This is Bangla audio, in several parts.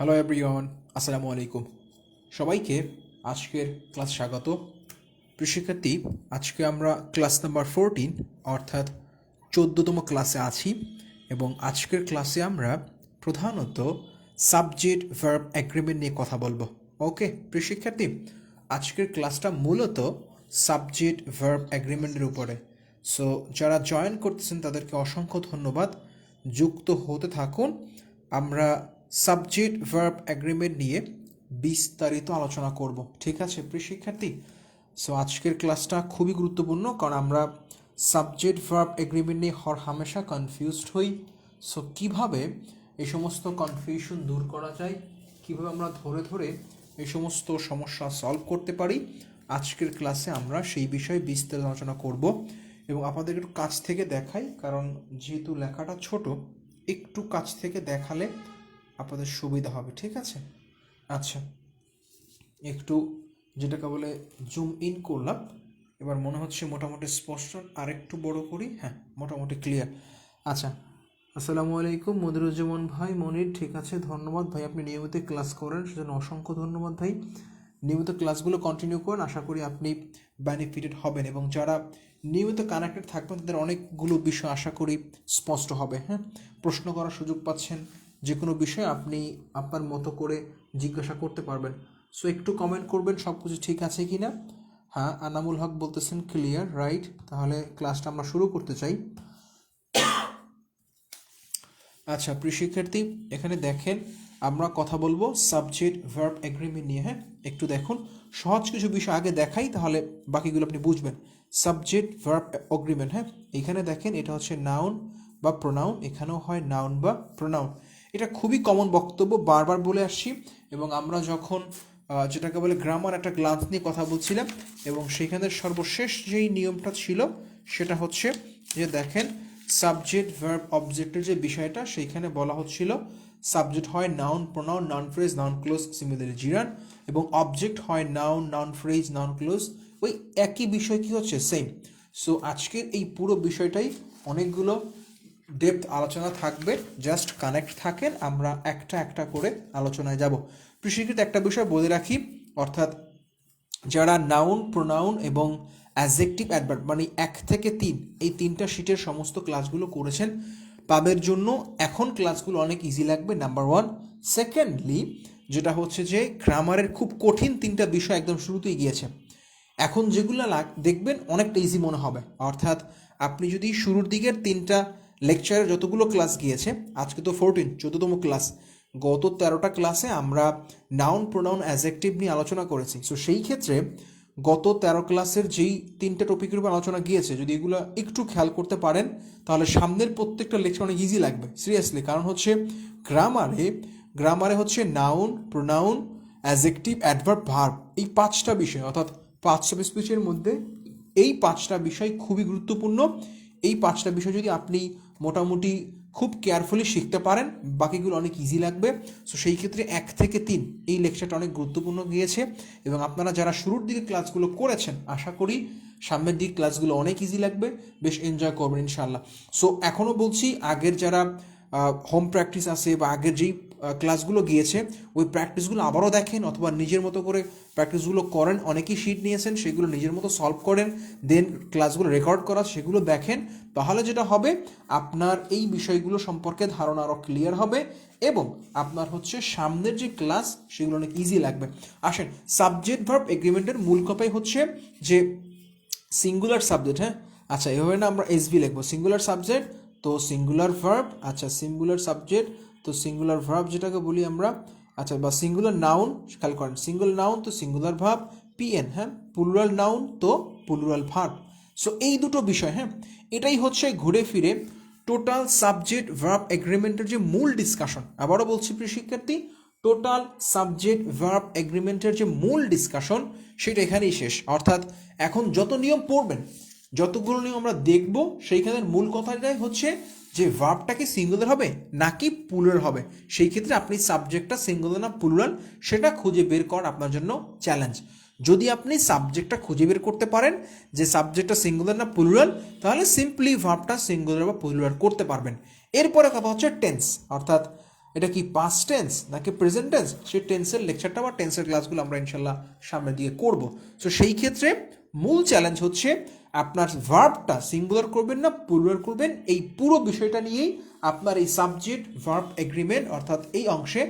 হ্যালো এভরিওয়ান, আসসালামু আলাইকুম। সবাইকে আজকের ক্লাস স্বাগত। প্রিয় শিক্ষার্থী, আজকে আমরা ক্লাস নাম্বার 14 অর্থাৎ 14তম ক্লাসে আছি এবং আজকের ক্লাসে আমরা প্রধানত সাবজেক্ট ভার্ব অ্যাগ্রিমেন্ট নিয়ে কথা বলবো। ওকে প্রিয় শিক্ষার্থী, আজকের ক্লাসটা মূলত সাবজেক্ট ভার্ব অ্যাগ্রিমেন্টের উপরে। সো যারা জয়েন করতেছেন তাদেরকে অসংখ্য ধন্যবাদ। যুক্ত হতে থাকুন। আমরা সাবজেক্ট ভার্ব অ্যাগ্রিমেন্ট নিয়ে বিস্তারিত আলোচনা করব। ঠিক আছে প্রিয় শিক্ষার্থী? সো আজকের ক্লাসটা খুবই গুরুত্বপূর্ণ, কারণ আমরা সাবজেক্ট ভার্ব এগ্রিমেন্ট নিয়ে হামেশা কনফিউজড হই। সো কীভাবে এই সমস্ত কনফিউশন দূর করা যায়, কীভাবে আমরা ধরে ধরে এই সমস্ত সমস্যা সলভ করতে পারি, আজকের ক্লাসে আমরা সেই বিষয়ে বিস্তারিত আলোচনা করব। এবং আপনাদের একটু কাছ থেকে দেখাই, কারণ যেহেতু লেখাটা ছোট, একটু কাছ থেকে দেখালে আপনাদের সুবিধা হবে। ঠিক আছে? আচ্ছা, একটু যেটাকে বলে জুম ইন করলাম, এবার মনে হচ্ছে মোটামুটি স্পষ্ট। আর একটু বড় করি, হ্যাঁ মোটামুটি ক্লিয়ার। আচ্ছা, আসসালামু আলাইকুম মনিরুজ্জামান ভাই। মনির, ঠিক আছে, ধন্যবাদ ভাই, আপনি নিয়মিত ক্লাস করেন সেজন্য অসংখ্য ধন্যবাদ ভাই। নিয়মিত ক্লাসগুলো কন্টিনিউ করেন, আশা করি আপনি বেনিফিটেড হবেন এবং যারা নিয়মিত কানেক্টেড থাকবেন তাদের অনেকগুলো বিষয় আশা করি স্পষ্ট হবে। হ্যাঁ, প্রশ্ন করার সুযোগ পাচ্ছেন, যে কোনো বিষয়ে আপনি আপনার মতো করে জিজ্ঞাসা করতে পারবেন। সো একটু কমেন্ট করবেন সব কিছু ঠিক আছে কি না। হ্যাঁ, আনামুল হক বলতেছেন ক্লিয়ার, রাইট। তাহলে ক্লাসটা আমরা শুরু করতে চাই। আচ্ছা প্রিয় শিক্ষার্থী, এখানে দেখেন আমরা কথা বলবো সাবজেক্ট ভার্ব এগ্রিমেন্ট নিয়ে। হ্যাঁ, একটু দেখুন, সহজ কিছু বিষয় আগে দেখাই, তাহলে বাকিগুলো আপনি বুঝবেন। সাবজেক্ট ভার্ব এগ্রিমেন্ট, হ্যাঁ, এখানে দেখেন এটা হচ্ছে নাউন বা প্রোনাউন, এখানেও হয় নাউন বা প্রোনাউন। এটা খুবই কমন বক্তব্য, বারবার বলে আসছি। এবং আমরা যখন যেটাকে বলে গ্রামার একটা গ্লান্স নিয়ে কথা বলছিলাম, এবং সেখানে সর্বশেষ যেই নিয়মটা ছিল সেটা হচ্ছে যে দেখেন সাবজেক্ট ভার্ব অবজেক্টের যে বিষয়টা, সেইখানে বলা হচ্ছিল সাবজেক্ট হয় noun, pronoun, noun phrase, noun clause, similarly gerund, এবং অবজেক্ট হয় noun, noun phrase, noun clause. ওই একই বিষয় কি হচ্ছে, সেম। সো আজকের এই পুরো বিষয়টাই অনেকগুলো ডেপথ আলোচনা থাকবে, জাস্ট কানেক্ট থাকেন, আমরা একটা একটা করে আলোচনায় যাব। কৃষিক্ষেত্রে একটা বিষয় বলে রাখি, অর্থাৎ যারা নাউন, প্রোনাউন এবং অ্যাডজেক্টিভ অ্যাডভার্ব মানে 1 থেকে 3 এই 3টা শিটের সমস্ত ক্লাসগুলো করেছেন, তাদের জন্য এখন ক্লাসগুলো অনেক ইজি লাগবে, নাম্বার 1। সেকেন্ডলি যেটা হচ্ছে যে গ্রামারের খুব কঠিন 3টা বিষয় একদম শুরুতেই গিয়েছে, এখন যেগুলো দেখবেন অনেকটা ইজি মনে হবে। অর্থাৎ আপনি যদি শুরুর দিকের 3টা লেকচারের যতগুলো ক্লাস গিয়েছে, আজকে তো 14তম ক্লাস, গত 13টা ক্লাসে আমরা নাউন, প্রোনাউন, অ্যাডজেক্টিভ নিয়ে আলোচনা করেছি। সো সেই ক্ষেত্রে গত 13 ক্লাসের যেই 3টে টপিকের উপর আলোচনা গিয়েছে, যদি এগুলো একটু খেয়াল করতে পারেন তাহলে সামনের প্রত্যেকটা লেকচার অনেক ইজি লাগবে, সিরিয়াসলি। কারণ হচ্ছে গ্রামারে হচ্ছে noun, pronoun, adjective, adverb, verb, এই 5টা বিষয়, অর্থাৎ 5টা স্পিচের মধ্যে এই 5টা বিষয় খুবই গুরুত্বপূর্ণ। এই 5টা বিষয় যদি আপনি মোটামুটি খুব কেয়ারফুলি শিখতে পারেন, বাকিগুলো অনেক ইজি লাগবে। সো সেই ক্ষেত্রে 1 থেকে 3 এই লেকচারটা অনেক গুরুত্বপূর্ণ গিয়েছে, এবং আপনারা যারা শুরুর দিকে ক্লাসগুলো করেছেন আশা করি সামনের দিকে ক্লাসগুলো অনেক ইজি লাগবে, বেশ এনজয় করবেন ইনশাল্লাহ। সো এখনও বলছি, আগের যারা হোম প্র্যাকটিস আছে বা আগের যেই ক্লাসগুলো গিয়েছে ওই প্র্যাকটিসগুলো আবারও দেখেন, অথবা নিজের মতো করে প্র্যাকটিসগুলো করেন। অনেকেই শিট নিয়েছেন, সেগুলো নিজের মতো সলভ করেন, দেন ক্লাসগুলো রেকর্ড করা সেগুলো দেখেন। তাহলে যেটা হবে, আপনার এই বিষয়গুলো সম্পর্কে ধারণা আরও ক্লিয়ার হবে, এবং আপনার হচ্ছে সামনের যে ক্লাস সেগুলো অনেক ইজি লাগবে। আসেন, সাবজেক্ট ভার্ব এগ্রিমেন্টের মূল কথাই হচ্ছে যে সিঙ্গুলার সাবজেক্ট। হ্যাঁ, আচ্ছা, এভাবে না আমরা এসবি লিখবো, সিঙ্গুলার সাবজেক্ট তো সিঙ্গুলার ভার্ব। আচ্ছা, সিঙ্গুলার সাবজেক্ট তো সিঙ্গুলার ভার্ব যেটাকে বলি আমরা, আচ্ছা, বা সিঙ্গুলার নাউন, খেয়াল করেন, সিঙ্গুলার নাউন তো সিঙ্গুলার ভার্ব, পিএন। হ্যাঁ, প্লুরাল নাউন তো প্লুরাল ভার্ব। সো এই দুটো বিষয়, হ্যাঁ, এটাই হচ্ছে ঘুরে ফিরে টোটাল সাবজেক্ট ভার্ব এগ্রিমেন্টের যে মূল ডিসকাশন। আবারও বলছি প্রিয় শিক্ষার্থী, টোটাল সাবজেক্ট ভার্ব এগ্রিমেন্টের যে মূল ডিসকাশন সেটা এখানেই শেষ। অর্থাৎ এখন যত নিয়ম পড়বেন, যতগুলো নিয়ম আমরা দেখব, সেইখানের মূল কথাটাই হচ্ছে যে ভার্বটা কি সিঙ্গুলার হবে নাকি প্লুরাল হবে। সেই ক্ষেত্রে আপনি সাবজেক্টটা সিঙ্গুলার না প্লুরাল সেটা খুঁজে বের করা আপনার জন্য চ্যালেঞ্জ। যদি আপনি সাবজেক্টটা খুঁজে বের করতে পারেন যে সাবজেক্টটা সিঙ্গুলার না প্লুরাল, তাহলে সিম্পলি ভার্বটা সিঙ্গুলার বা প্লুরাল করতে পারবেন। এরপরে কথা হচ্ছে টেন্স, অর্থাৎ এটা কি পাস্ট টেন্স নাকি প্রেজেন্ট টেন্স, সেই টেন্সের লেকচারটা বা টেন্সের ক্লাসগুলো আমরা ইনশাল্লাহ সামনে দিয়ে করব। সো সেই ক্ষেত্রে মূল চ্যালেঞ্জ হচ্ছে আপনার ভার্বটা সিঙ্গুলার করবেন না প্লুরাল করবেন, এই পুরো বিষয়টা নিয়েই আপনার এই সাবজেক্ট ভার্ব এগ্রিমেন্ট অর্থাৎ এই অংশে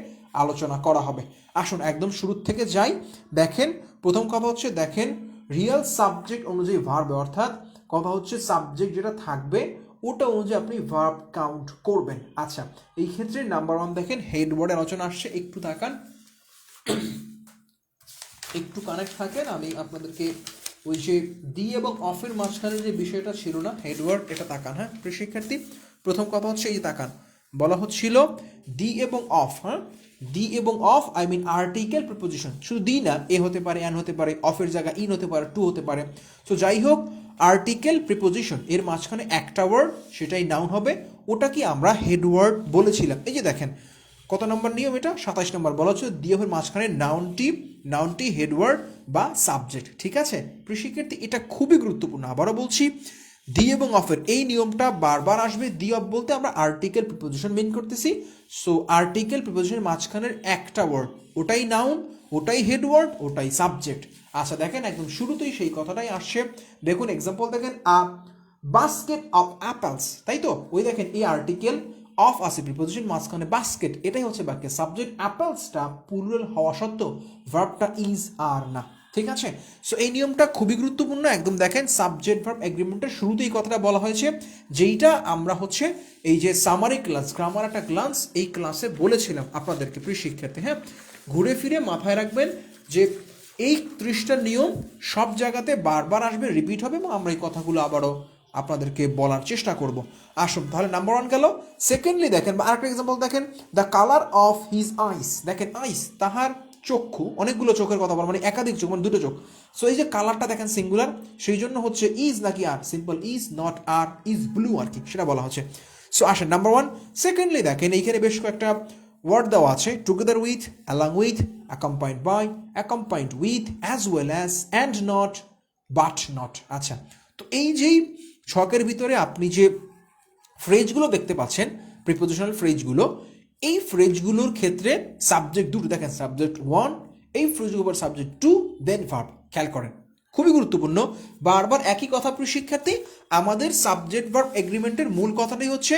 আলোচনা করা হবে। আসুন একদম শুরু থেকে যাই। দেখেন প্রথম কথা হচ্ছে, দেখেন রিয়েল সাবজেক্ট অনুযায়ী ভার্ব, অর্থাৎ কথা হচ্ছে সাবজেক্ট যেটা থাকবে ওটা অনুযায়ী আপনি ভার্ব কাউন্ট করবেন। আচ্ছা, এই ক্ষেত্রে নাম্বার 1 দেখেন হেড ওয়ার্ডের আলোচনা আসছে, একটু তাকান, একটু কানেক্ট থাকেন। আমি আপনাদেরকে ওই যে ডি এবং অফের মাঝখানে যে বিষয়টা ছিল না হেড ওয়ার্ড, এটা তাকান। হ্যাঁ প্রিয় শিক্ষার্থী, প্রথম কথা হচ্ছে এই যে তাকান, বলা হচ্ছিল ডি এবং অফ। হ্যাঁ ডি এবং of I mean article preposition, শুধু ডি না, এ হতে পারে, অ্যান হতে পারে, অফের জায়গায় ইন হতে পারে, টু হতে পারে। সো যাই হোক, আর্টিকেল প্রিপোজিশন এর মাঝখানে একটা ওয়ার্ড, সেটাই নাউন হবে, ওটা কি আমরা হেড ওয়ার্ড বলেছিলাম। এই যে দেখেন কত নম্বর নিয়ম এটা, 27 নম্বর, বলা হচ্ছে ডি অফের মাঝখানে নাউনটি হেডওয়ার্ড বা সাবজেক্ট। ঠিক আছে প্রিয় শিক্ষার্থী, এটা খুবই গুরুত্বপূর্ণ। আবারও বলছি, ডি এবং অফের এই নিয়মটা বারবার আসবে। ডি অফ বলতে আমরা আর্টিকেল প্রিপোজিশন মিন করতেছি। সো আর্টিকেল প্রিপোজিশনের মাঝখানের একটা ওয়ার্ড, ওটাই নাউন, ওটাই হেডওয়ার্ড, ওটাই সাবজেক্ট। আচ্ছা দেখেন একদম শুরুতেই সেই কথাটাই আসছে। দেখুন এক্সাম্পল দেখেন, আ বাস্কেট অফ অ্যাপেলস, তাই তো, ওই দেখেন এই আর্টিকেল অফ আছে প্রিপোজিশন মাঝখানে বাস্কেট, এটাই হচ্ছে বাক্যের সাবজেক্ট। অ্যাপেলসটা প্লুরাল হওয়া সত্ত্বেও ভার্বটা ইজ আর না। ঠিক আছে, সো এই নিয়মটা খুবই গুরুত্বপূর্ণ। একদম দেখেন সাবজেক্ট ভার্ব এগ্রিমেন্টের শুরুতেই কথাটা বলা হয়েছে, যেইটা আমরা হচ্ছে এই যে সামারি ক্লাস, গ্রামার একটা ক্লাস, এই ক্লাসে বলেছিলাম আপনাদেরকে প্রিয় শিক্ষার্থী। হ্যাঁ ঘুরে ফিরে মাথায় রাখবেন যে এই 30টা নিয়ম সব জায়গাতে বারবার আসবে, রিপিট হবে, এবং আমরা এই কথাগুলো আবারও আপনাদেরকে বলার চেষ্টা করব। আসুন তাহলে নাম্বার 1 গেল। সেকেন্ডলি দেখেন, বা আরেকটা এক্সাম্পল দেখেন, the colour of his eyes. দেখেন আইস তাহার চক্ষু, অনেকগুলো চোখের কথা বলা, মানে একাধিক চোখ, মানে দুটো চোখ। সো এই যে কালারটা দেখেন সিঙ্গুলার, সেই জন্য হচ্ছে ইজ নাকি are, simple is, not are, is blue are কি, সেটা বলা হচ্ছে। সো আসেন নাম্বার 1। সেকেন্ডলি দেখেন এইখানে বেশ কয়েকটা ওয়ার্ড দেওয়া আছে, together with, along with, accompanied by, accompanied with, as well as, and not, but not. আচ্ছা, তো এই যেই ছকের ভিতরে আপনি যে ফ্রেজগুলো দেখতে পাচ্ছেন, প্রিপোজিশনাল ফ্রেজগুলো, এই ফ্রেজগুলোর ক্ষেত্রে সাবজেক্ট দুটো দেখেন, সাবজেক্ট 1, এই ফ্রেজগুলোর উপর সাবজেক্ট 2, দেন ভার্ব। খেয়াল করেন খুবই গুরুত্বপূর্ণ, বারবার একই কথা প্রিয় শিক্ষার্থী। আমাদের সাবজেক্ট ভার্ব এগ্রিমেন্টের মূল কথাটাই হচ্ছে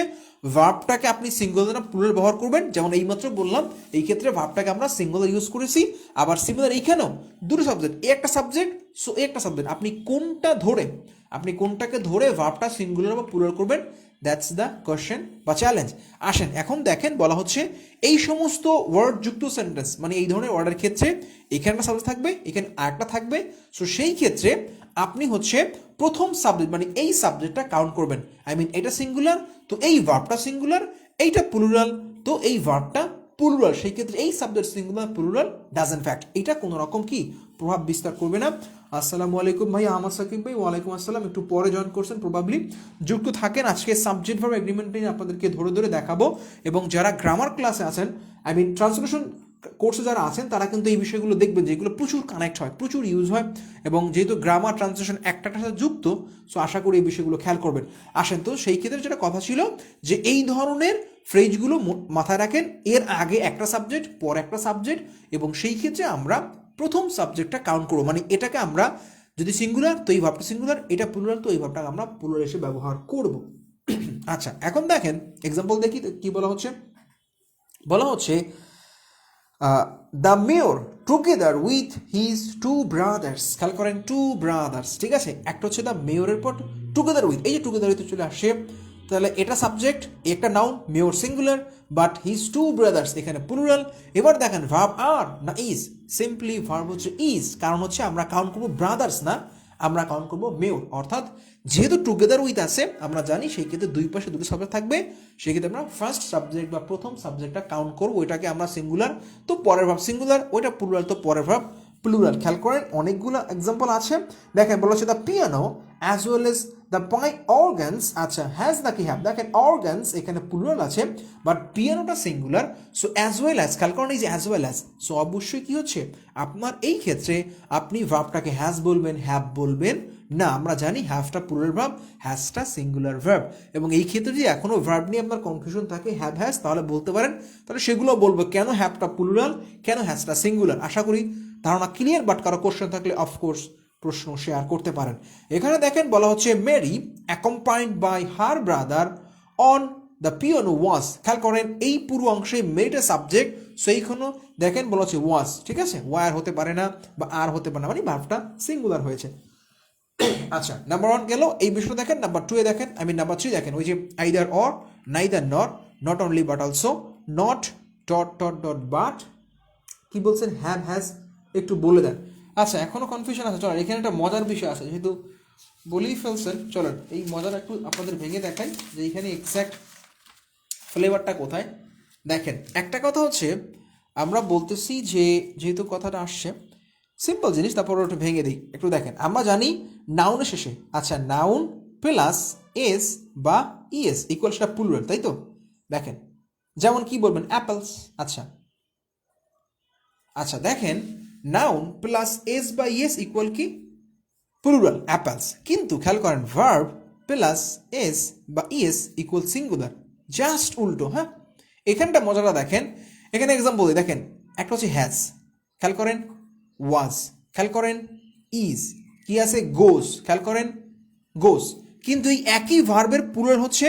ভার্বটাকে আপনি সিঙ্গুলার না প্লুরাল ব্যবহার করবেন। যেমন এইমাত্র বললাম, এই ক্ষেত্রে ভার্বটাকে আমরা সিঙ্গুলার ইউজ করেছি, আবার সিমিলার এইখানেও দুটো সাবজেক্ট, এ একটা সাবজেক্ট, সো এ একটা সাবজেক্ট, আপনি কোনটাকে ধরে ভার্বটা সিঙ্গুলার বা প্লুরাল করবেন, দ্যাটস দ্য কোয়েশ্চেন বা চ্যালেঞ্জ। আসেন এখন দেখেন, বলা হচ্ছে এই সমস্ত ওয়ার্ড যুক্ত সেন্টেন্স, মানে এই ধরনের ওয়ার্ডের ক্ষেত্রে এখানে একটা সাবজেক্ট থাকবে, এখানে আরেকটা থাকবে। সো সেই ক্ষেত্রে আপনি হচ্ছে প্রথম সাবজেক্ট মানে এই সাবজেক্টটা কাউন্ট করবেন। আই মিন এটা সিঙ্গুলার, তো এই ভার্বটা সিঙ্গুলার, এইটা প্লুরাল, তো এই ভার্বটা প্লুরাল। সেই ক্ষেত্রে এই subject singular plural doesn't fact, এটা কোনো রকম কি প্রভাব বিস্তার করবে না। আসসালামু আলাইকুম ভাই আহমদ সাকিব ভাই, ওয়ালাইকুম আসসালাম, একটু পরে জয়েন করছেন প্রবাবলি, যুক্ত থাকেন। আজকে সাবজেক্ট ভার্ব এগ্রিমেন্ট নিয়ে আপনাদেরকে ধরে ধরে দেখাবো, এবং যারা গ্রামার ক্লাসে আছেন, আই মিন ট্রান্সলেশন কোর্সে যারা আছেন, তারা কিন্তু এই বিষয়গুলো দেখবেন, যেগুলো প্রচুর কানেক্ট হয়, প্রচুর ইউজ হয়, এবং যেহেতু গ্রামার ট্রান্সলেশন একটার সাথে যুক্ত, সো আশা করি এই বিষয়গুলো খেয়াল করবেন। আসেন তো সেই ক্ষেত্রে যেটা কথা ছিল, যে এই ধরনের ফ্রেজগুলো মাথায় রাখেন, এর আগে একটা সাবজেক্ট, পর একটা সাবজেক্ট, এবং সেই ক্ষেত্রে আমরা প্রথম সাবজেক্টটা কাউন্ট করবো, মানে এটাকে আমরা যদি সিঙ্গুলার তো এই ভাবটা সিঙ্গুলার, এটা প্লুরাল তো এই ভাবটাকে আমরা প্লুরাল এসে ব্যবহার করব। আচ্ছা এখন দেখেন এক্সাম্পল দেখি কি বলা হচ্ছে। বলা হচ্ছে the mayor together with his two brothers. খেয়াল করেন টু ব্রাদার্স, ঠিক আছে, একটা হচ্ছে দ্য মেয়রের পর টুগেদার উইথ, এই যে টুগেদার উইথ চলে আসে, তাহলে এটা সাবজেক্ট, একটা noun, mayor singular, but his two brothers এখানে প্লুরাল। এবার দেখেন ভার্ব আর না ইজ, সিম্পলি ভার্ব হচ্ছে ইজ, কারণ হচ্ছে আমরা কাউন্ট করবো ব্রাদার্স না, আমরা কাউন্ট করবো মেয়র। অর্থাৎ যেহেতু টুগেদার উইথ আছে, আমরা জানি সেই ক্ষেত্রে দুই পাশে দুটো সাবজেক্ট থাকবে, সেই ক্ষেত্রে আমরা ফার্স্ট সাবজেক্ট বা প্রথম সাবজেক্টটা কাউন্ট করবো, ওইটাকে আমরা সিঙ্গুলার তো পরের ভাব সিঙ্গুলার, ওইটা প্লুরাল তো পরের ভাব প্লুরাল। খেয়াল করেন অনেকগুলো এক্সাম্পল আছে, দেখেন বলা হচ্ছে the piano as well as the by organs, আচ্ছা হ্যাজ নাকি হ্যাভ, দেখেন অর্গানস এখানে প্লুরাল আছে বাট পিয়ানোটা singular, so as well as, খেয়াল করেন এই যে অ্যাজ ওয়েল অ্যাজ, সো অবশ্যই কি হচ্ছে আপনার এই ক্ষেত্রে আপনি ভার্বটাকে হ্যাজ বলবেন, হ্যাভ বলবেন না। আমরা জানি হ্যাভটা প্লুরাল ভার্ব, হ্যাজটা সিঙ্গুলার ভার্ব, এবং এই ক্ষেত্রে যদি এখনও ভার্ব নিয়ে আপনার কনফিউশন থাকে হ্যাভ হ্যাজ, তাহলে বলতে পারেন, তাহলে সেগুলো বলবো কেন হ্যাভটা প্লুরাল, কেন হ্যাজটা সিঙ্গুলার। আশা করি ধারণা ক্লিয়ার, বাট কারো কোশ্চেন থাকলে অফকোর্স প্রশ্ন শেয়ার করতে পারেন। এখানে দেখেন বলা হচ্ছে Mary accompanied by her brother on the piano was, খেয়াল করেন এই পুরো অংশে মেরিটের সাবজেক্ট, সো এইখানেও দেখেন বলা হচ্ছে ওয়াজ, ঠিক আছে, ওয়ার হতে পারে না বা আর হতে পারে না, মানে ভার্বটা সিঙ্গুলার হয়েছে। আচ্ছা নাম্বার 1 গেল, এই বিষয়টা দেখেন। নাম্বার 2 এ দেখেন, নাম্বার 3 দেখেন, ওই যে আইদার অর, নাইদার নর, not only but also, not dot dot dot but, কি বলছেন হ্যাভ হ্যাজ, একটু বলে দেন। আচ্ছা এখনও কনফিউশন আছে, চলেন এখানে একটা মজার বিষয় আছে, যেহেতু বলেই ফেলছেন, চলেন এই মজার একটু আপনাদের ভেঙে দেখাই যে এইখানে এক্স্যাক্ট ফ্লেভারটা কোথায়। দেখেন একটা কথা হচ্ছে, আমরা বলতেছি যে যেহেতু কথাটা আসছে সিম্পল জিনিস, তারপর ওটা ভেঙে দিই একটু। দেখেন আমরা জানি নাউনের শেষে, আচ্ছা নাউন প্লাস এস বা ইএস ইকুয়াল সেটা প্লুরাল, তাই তো। দেখেন যেমন কি বলবেন অ্যাপেলস, আচ্ছা আচ্ছা দেখেন নাউন প্লাস এস বা ইএস ইকুয়াল কি প্লুরাল অ্যাপেলস, কিন্তু খেয়াল করেন ভার্ব প্লাস এস বা ইএস ইকুয়াল সিঙ্গুলার, জাস্ট উল্টো। হ্যাঁ এখানটা মজাটা দেখেন, এখানে এক্সাম্পল দিই, দেখেন একটা হচ্ছে হ্যাজ, খেয়াল করেন ওয়াজ, খেয়াল করেন ইজ, কি আছে গোস, খেয়াল করেন গোস, কিন্তু এই একই ভার্বের প্লুরাল হচ্ছে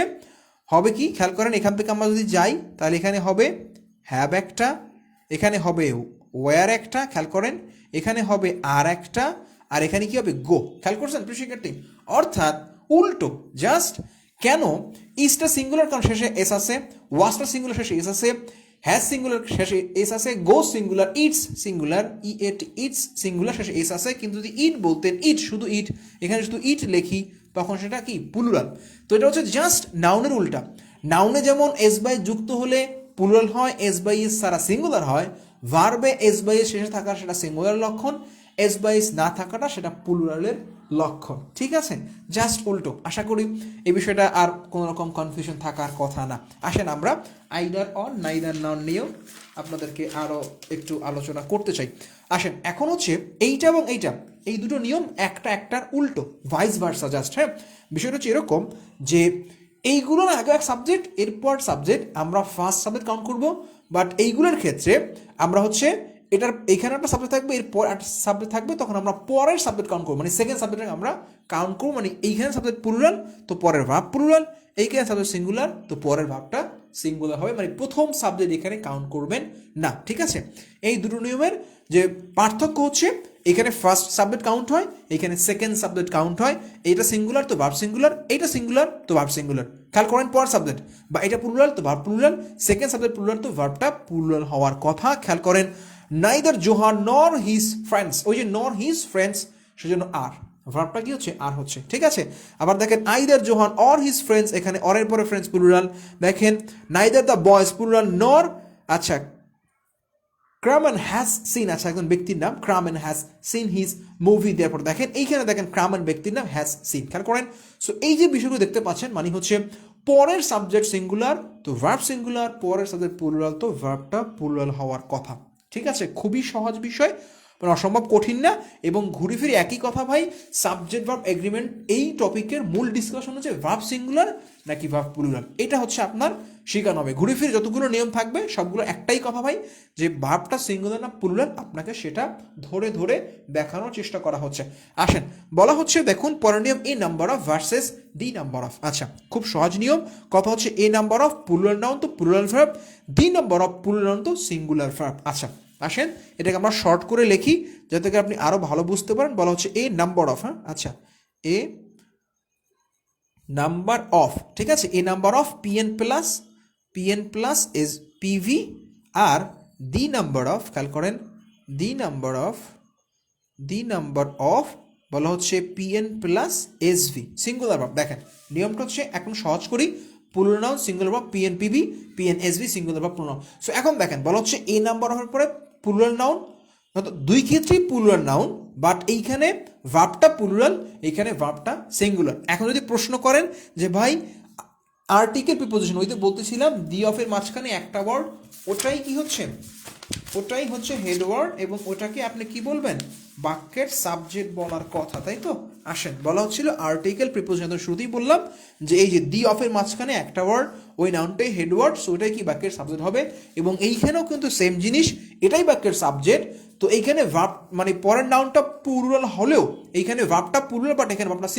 হবে কি, খেয়াল করেন এখান থেকে আমরা যদি যাই তাহলে এখানে হবে হ্যাভ একটা, এখানে হবে ওয়ার একটা, খেয়াল করেন এখানে হবে আর একটা, আর এখানে কি হবে গো, খেয়াল করছেন প্রিশিকার টিম, অর্থাৎ উল্টো জাস্ট। কেন ইজটা সিঙ্গুলার, কারণ শেষে এস আছে, ওয়াজটা সিঙ্গুলার শেষে এস আছে, হ্যাজ সিঙ্গুলার শেষে এস আছে, go singular, it's singular, it's singular শেষে এস আছে, কিন্তু যদি ইট বলতেন ইট শুধু ইট, এখানে শুধু ইট লেখি তখন সেটা কি প্লুরাল। তো এটা হচ্ছে জাস্ট নাউনের উল্টা। নাউনে যেমন এস বাই যুক্ত হলে প্লুরাল হয়, এস বাই এস সারা সিঙ্গুলার হয়, ভার্বে এস বাই এস শেষে থাকা সেটা সিঙ্গুলার লক্ষণ, এস বাই এস না থাকাটা সেটা প্লুরালের লক্ষণ, ঠিক আছে, জাস্ট উল্টো। আশা করি এই বিষয়টা আর কোনো রকম কনফিউশন থাকার কথা না। আসেন আমরা আইদার অর নাইদার নন নিয়েও আপনাদেরকে আরও একটু আলোচনা করতে চাই। আসেন এখন হচ্ছে এইটা এবং এইটা, এই দুটো নিয়ম একটা একটার উল্টো, ভাইস ভার্সা জাস্ট। হ্যাঁ বিষয়টা হচ্ছে এরকম যে এইগুলোর আগে এক সাবজেক্ট, এরপর সাবজেক্ট, আমরা ফার্স্ট সাবজেক্ট কাউন্ট করব, বাট এইগুলোর ক্ষেত্রে আমরা হচ্ছে এটার এখানে একটা সাবজেক্ট থাকবে, এরপর একটা সাবজেক্ট থাকবে, তখন আমরা পরের সাবজেক্ট কাউন্ট করবো, মানে সেকেন্ড সাবজেক্টকে আমরা কাউন্ট করবো, মানে এইখানে সাবজেক্ট প্লুরাল তো পরের ভার্ব প্লুরাল, এইখানে সাবজেক্ট সিঙ্গুলার তো পরের ভার্বটা সিঙ্গুলার হবে, মানে প্রথম সাবজেক্ট এখানে কাউন্ট করবেন না, ঠিক আছে। এই দুটো নিয়মের যে পার্থক্য হচ্ছে, এখানে ফার্স্ট সাবজেক্ট কাউন্ট হয়, এখানে সেকেন্ড সাবজেক্ট কাউন্ট হয়, এইটা সিঙ্গুলার তো ভার্ব সিঙ্গুলার, এইটা সিঙ্গুলার তো ভার্ব সিঙ্গুলার, খেয়াল করেন পর সাবজেক্ট, বা এটা প্লুরাল তো verb plural, second subject plural তো ভার্বটা প্লুরাল হওয়ার কথা, খেয়াল করেন। Neither Johan nor his friends, ওই যে নর হিজ ফ্রেন্ডস সেজন্য আর, ভার্বটা কি হচ্ছে আর হচ্ছে, ঠিক আছে। আবার দেখেন either Johan or his friends, এখানে অরের পরে ফ্রেন্ডস প্লুরাল। দেখেন neither the boys plural nor, আচ্ছা ক্রামেন হ্যাজ সিন, আচ্ছা একজন ব্যক্তির নাম Carmen has seen his movie, দেওয়ার পর দেখেন এইখানে দেখেন ক্রামেন ব্যক্তির নাম হ্যাজ সিন, খেয়াল করেন। সো এই যে বিষয়গুলো দেখতে পাচ্ছেন, মানে হচ্ছে পরের সাবজেক্ট সিঙ্গুলার তো ভার্ব সিঙ্গুলার, পরের সাবজেক্ট প্লুরাল তো ভার্বটা প্লুরাল হওয়ার কথা, ঠিক আছে। খুবই সহজ বিষয়, মানে অসম্ভব কঠিন না, এবং ঘুরে ফিরে একই কথা ভাই, সাবজেক্ট ভার্ব এগ্রিমেন্ট এই টপিকের মূল ডিসকাশন হচ্ছে ভার্ব সিঙ্গুলার নাকি ভার্ব প্লুরাল, এটা হচ্ছে আপনার শেখানো হবে। ঘুরে ফিরে যতগুলো নিয়ম থাকবে সবগুলো একটাই কথা ভাই, যে ভার্বটা সিঙ্গুলার না প্লুরাল, আপনাকে সেটা ধরে ধরে দেখানোর চেষ্টা করা হচ্ছে। আসেন বলা হচ্ছে দেখুন পরের নিয়ম a number of versus the number of, আচ্ছা খুব সহজ নিয়ম। কথা হচ্ছে a number of plural noun তো plural verb, the number of plural noun তো সিঙ্গুলার ভার্ব। আচ্ছা আসেন এটাকে আমরা শর্ট করে লিখি যাতে করে আপনি আরো ভালো বুঝতে পারেন। বলা হচ্ছে এ নাম্বার অফ, হ্যাঁ আচ্ছা এ নাম্বার অফ, ঠিক আছে, a number of PN plus is PV, আর দি নাম্বার অফ, খেয়াল করেন দি নাম্বার অফ বলা হচ্ছে PN plus SV singular verb. দেখেন নিয়মটা হচ্ছে এখন সহজ করি, plural noun singular verb PN PV, PN SV singular verb plural. So এখন দেখেন বলা হচ্ছে এ নাম্বার অফের পরে প্লুরাল নাউন, দুই ক্ষেত্রেই প্লুরাল নাউন বাট এইখানে ভার্বটা প্লুরাল, এইখানে ভার্বটা সিঙ্গুলার। এখন যদি প্রশ্ন করেন যে ভাই আর্টিকেল প্রিপোজিশন, ওই তো বলতেছিলাম দি অফের মাঝখানে একটা ওয়ার্ড, ওটাই কি হচ্ছে, ওটাই হচ্ছে হেড ওয়ার্ড, এবং ওটাকে আপনি কি বলবেন, বাক্যের সাবজেক্ট বলার কথা, তাই তো। আসেন, বলা হচ্ছিল আর্টিকেল প্রিপোজিশন, তো শুরুতেই বললাম যে এই যে দি অফের মাঝখানে একটা ওয়ার্ড, ওই নাউনটাই হেড ওয়ার্ড, সো ওটাই কি বাক্যের সাবজেক্ট হবে। এবং এইখানেও কিন্তু সেম জিনিস, এটাই বাক্যের সাবজেক্ট। তো এইখানে ভার্ব মানে পরের নাউনটা প্লুরাল হলেও এইখানে ভার্বটা প্লুরাল, বাট এখানে ভার্বটা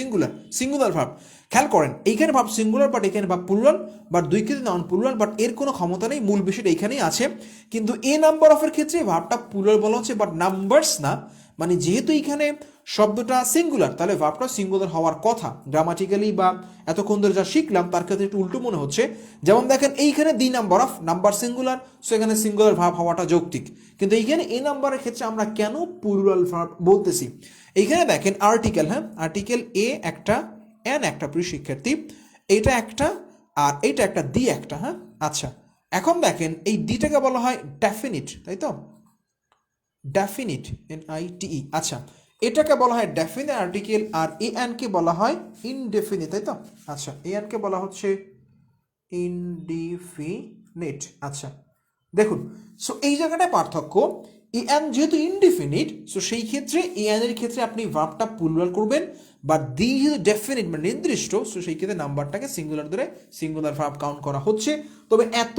সিঙ্গুলার ভার্ব। খেয়াল করেন, এইখানে ভার্ব সিঙ্গুলার, বাট এখানে ভার্ব প্লুরাল, বাট দুই ক্ষেত্রে নাউন প্লুরাল, বাট এর কোনো ক্ষমতা নেই, মূল বিষয়টা এইখানেই আছে। কিন্তু এ নাম্বার অফের ক্ষেত্রে ভার্বটা প্লুরাল বলা হচ্ছে, বাট নাম্বারস না। মানে যেহেতু এইখানে শব্দটা সিঙ্গুলার, তাহলে ভার্বটা সিঙ্গুলার হওয়ার কথা। গ্রামাটিক্যালি বা এতক্ষণ ধরে যা শিখলাম তার ক্ষেত্রে একটু উল্টো মনে হচ্ছে। যেমন দেখেন এইখানে দি number of, number singular, so এখানে সিঙ্গুলার ভার্ব হওয়াটা যৌক্তিক। কিন্তু এইখানে এ নাম্বারের ক্ষেত্রে আমরা কেন প্লুরাল ভার্ব বলতেছি? এইখানে দেখেন আর্টিকেল, হ্যাঁ, আর্টিকেল এ একটা, এন একটা, প্রিয় শিক্ষার্থী, এটা একটা, আর এইটা একটা, দি একটা, হ্যাঁ। আচ্ছা, এখন দেখেন এই দিটাকে বলা হয় ডেফিনিট, তাই তো, ডেফিনিট, NITE। আচ্ছা, এটাকে বলা হয় ডেফিনিট আর্টিকেল, আর এনকে বলা হয় ইনডেফিনিট, তাই তো। আচ্ছা, এনকে বলা হচ্ছে ইনডিফিনিট। আচ্ছা, দেখুন, সো এই জায়গাটায় পার্থক্য, এন যেহেতু ইনডিফিনিট, সো সেই ক্ষেত্রে এন এর ক্ষেত্রে আপনি ভার্বটা প্লুরাল করবেন, বা দি যেহেতু ডেফিনিট মানে নির্দিষ্ট, সো সেই ক্ষেত্রে নাম্বারটাকে সিঙ্গুলার ধরে সিঙ্গুলার ভার্ব কাউন্ট করা হচ্ছে। তবে এত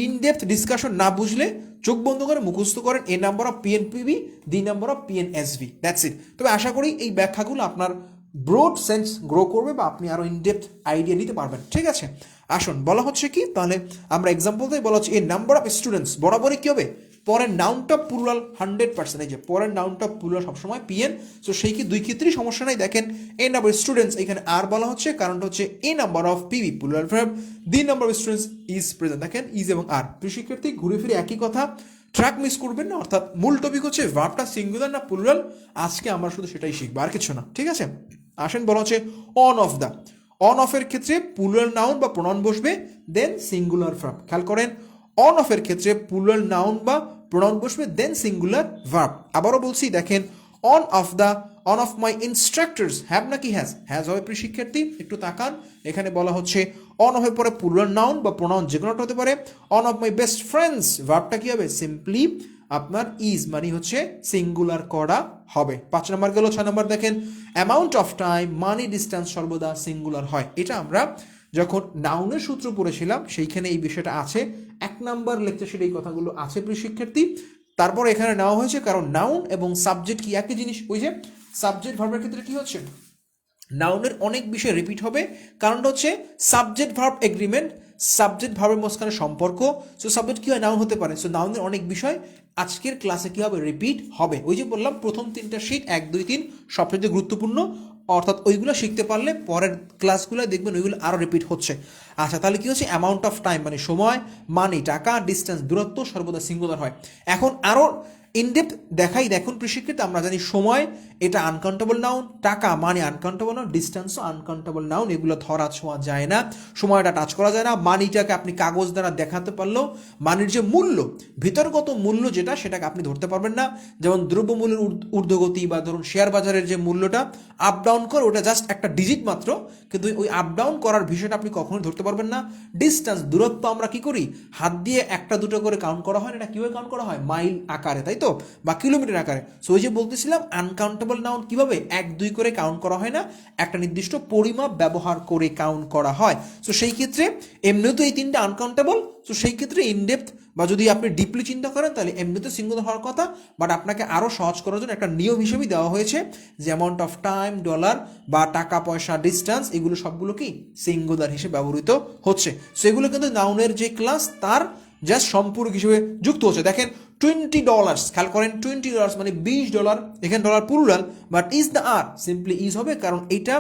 ইনডেপথ ডিসকাশন না বুঝলে চোখ বন্ধ করে মুখস্থ করেন a number of PNPB, the number of PNSV, that's it. তবে আশা করি এই ব্যাখ্যাগুলো আপনার ব্রড সেন্স গ্রো করবে, বা আপনি আরও ইনডেপথ আইডিয়া নিতে পারবেন, ঠিক আছে। আসুন, বলা হচ্ছে কি, তাহলে আমরা এক্সাম্পল দিয়ে বলা হচ্ছে এ নাম্বার অফ স্টুডেন্টস, বরাবরই কী হবে, পরের নাউনটা প্লুরাল 100%, এই যে পরের নাউনটা প্লুরাল সবসময় PN, সো সেই কি দুই ক্ষেত্রেই সমস্যা নাই। দেখেন এ নাম্বার স্টুডেন্টস, এখানে আর বলা হচ্ছে, কারণটা হচ্ছে a number of PB plural verb, the number of students is present, দেখেন ইজ এবং আর। প্রিয় শিক্ষার্থী, ঘুরে ফিরে একই কথা, ট্র্যাক মিস করবেন না। অর্থাৎ মূল টপিক হচ্ছে ভার্বটা সিঙ্গুলার না প্লুরাল, আজকে আমরা শুধু সেটাই শিখবো, আর কিছু না, ঠিক আছে। আসেন, বলা হচ্ছে অন অফ দ্য, অন অফের ক্ষেত্রে প্লুরাল নাউন বা প্রনাউন বসবে, দেন সিঙ্গুলার ভার্ব। খেয়াল করেন, অন অফের ক্ষেত্রে প্লুরাল নাউন বা প্রনাউন বসবে, দেন সিঙ্গুলার ভার্ব। আবারও বলছি, দেখেন one of the, on of my instructors, have নাকি হ্যাজ, হ্যাজ হবে প্রিয় শিক্ষার্থী, একটু তাকান। এখানে বলা হচ্ছে অন অফের পরে প্লুরাল নাউন বা প্রনাউন যে কোনোটা হতে পারে। One of my best friends, ভার্বটা কি হবে, সিম্পলি আপনার ইজ মানে হচ্ছে সিঙ্গুলার করা হবে। 5 নম্বর গেল। 6 নম্বর দেখেন amount of time, money, distance সর্বদা সিঙ্গুলার হয়। এটা আমরা যখন নাউনের সূত্র পড়েছিলাম সেইখানে এই বিষয়টা আছে, 1 নাম্বার লেকচার এই কথাগুলো আছে প্রিয় শিক্ষার্থী। তারপর এখানে নেওয়া হয়েছে কারণ নাউন এবং সাবজেক্ট কি একই জিনিস, ওই যে সাবজেক্ট ভার্বের ক্ষেত্রে কি হচ্ছে, নাউনের অনেক বিষয় রিপিট হবে, কারণটা হচ্ছে সাবজেক্ট ভার্ব এগ্রিমেন্ট, সাবজেক্ট ভার্বের মাঝখানে সম্পর্ক। সো সাবজেক্ট কী হয়, নাউন হতে পারে। সো নাউনের অনেক বিষয় আজকের ক্লাসে কী হবে, রিপিট হবে। ওই যে বললাম প্রথম 3টা শিট 1, 2, 3 সবচেয়ে গুরুত্বপূর্ণ, অর্থাৎ ওইগুলো শিখতে পারলে পরের ক্লাসগুলো দেখবেন ওইগুলো আরও রিপিট হচ্ছে। আচ্ছা, তাহলে কী হচ্ছে, অ্যামাউন্ট অফ টাইম মানে সময়, মানি টাকা, ডিস্টেন্স দূরত্ব সর্বদা সিঙ্গুলার হয়। এখন আরও ইনডেপথ দেখাই, দেখুন প্রিয় আমরা জানি সময় এটা আনকাউন্টেবল নাউন, টাকা মানে আনকাউন্টেবল নাউন, ডিস্টেন্সও আনকাউন্টেবল নাউন, এগুলো ধরা ছোঁয়া যায় না, সময়টা টাচ করা যায় না। মানিটাকে আপনি কাগজ দ্বারা দেখাতে পারলেও মানির যে মূল্য, ভিতরগত মূল্য যেটা, সেটাকে আপনি ধরতে পারবেন না। যেমন দ্রব্যমূল্যের ঊর্ধ্বগতি বা ধরুন শেয়ার বাজারের যে মূল্যটা আপ ডাউন করে, ওটা জাস্ট একটা ডিজিট মাত্র, কিন্তু ওই আপ ডাউন করার বিষয়টা আপনি কখনোই ধরতে পারবেন না। ডিস্টেন্স দূরত্ব আমরা কি করি, হাত দিয়ে একটা দুটো করে কাউন্ট করা হয় না, এটা কীভাবে কাউন্ট করা হয়, মাইল আকারে, তাই তো, বা কিলোমিটার আকারে। সো ওই যে বলতেছিলাম আনকাউন্টেবল নাউন কিভাবে 1, 2 করে কাউন্ট করা হয় না, একটা নির্দিষ্ট পরিমাপ ব্যবহার করে কাউন্ট করা হয়। সো সেই ক্ষেত্রে এমনিও তো এই 3টা আনকাউন্টেবল, সো সেই ক্ষেত্রে ইনডেপথ বা যদি আপনি ডিপলি চিন্তা করেন তাহলে এমনিতে সিঙ্গুলার হওয়ার কথা, বাট আপনাকে আরও সহজ করার জন্য একটা নিয়ম হিসেবেই দেওয়া হয়েছে যে অ্যামাউন্ট অফ টাইম, ডলার বা টাকা পয়সা, ডিস্টেন্স, এগুলো সবগুলো কি সিঙ্গুলার হিসেবে ব্যবহৃত হচ্ছে। সেগুলো কিন্তু নাউনের যে ক্লাস তার জাস্ট সম্পূরক হিসেবে যুক্ত হচ্ছে। দেখেন $20, খেয়াল করেন $20 মানে $20, এখানে dollar plural, but is the are simply is হবে, কারণ এটা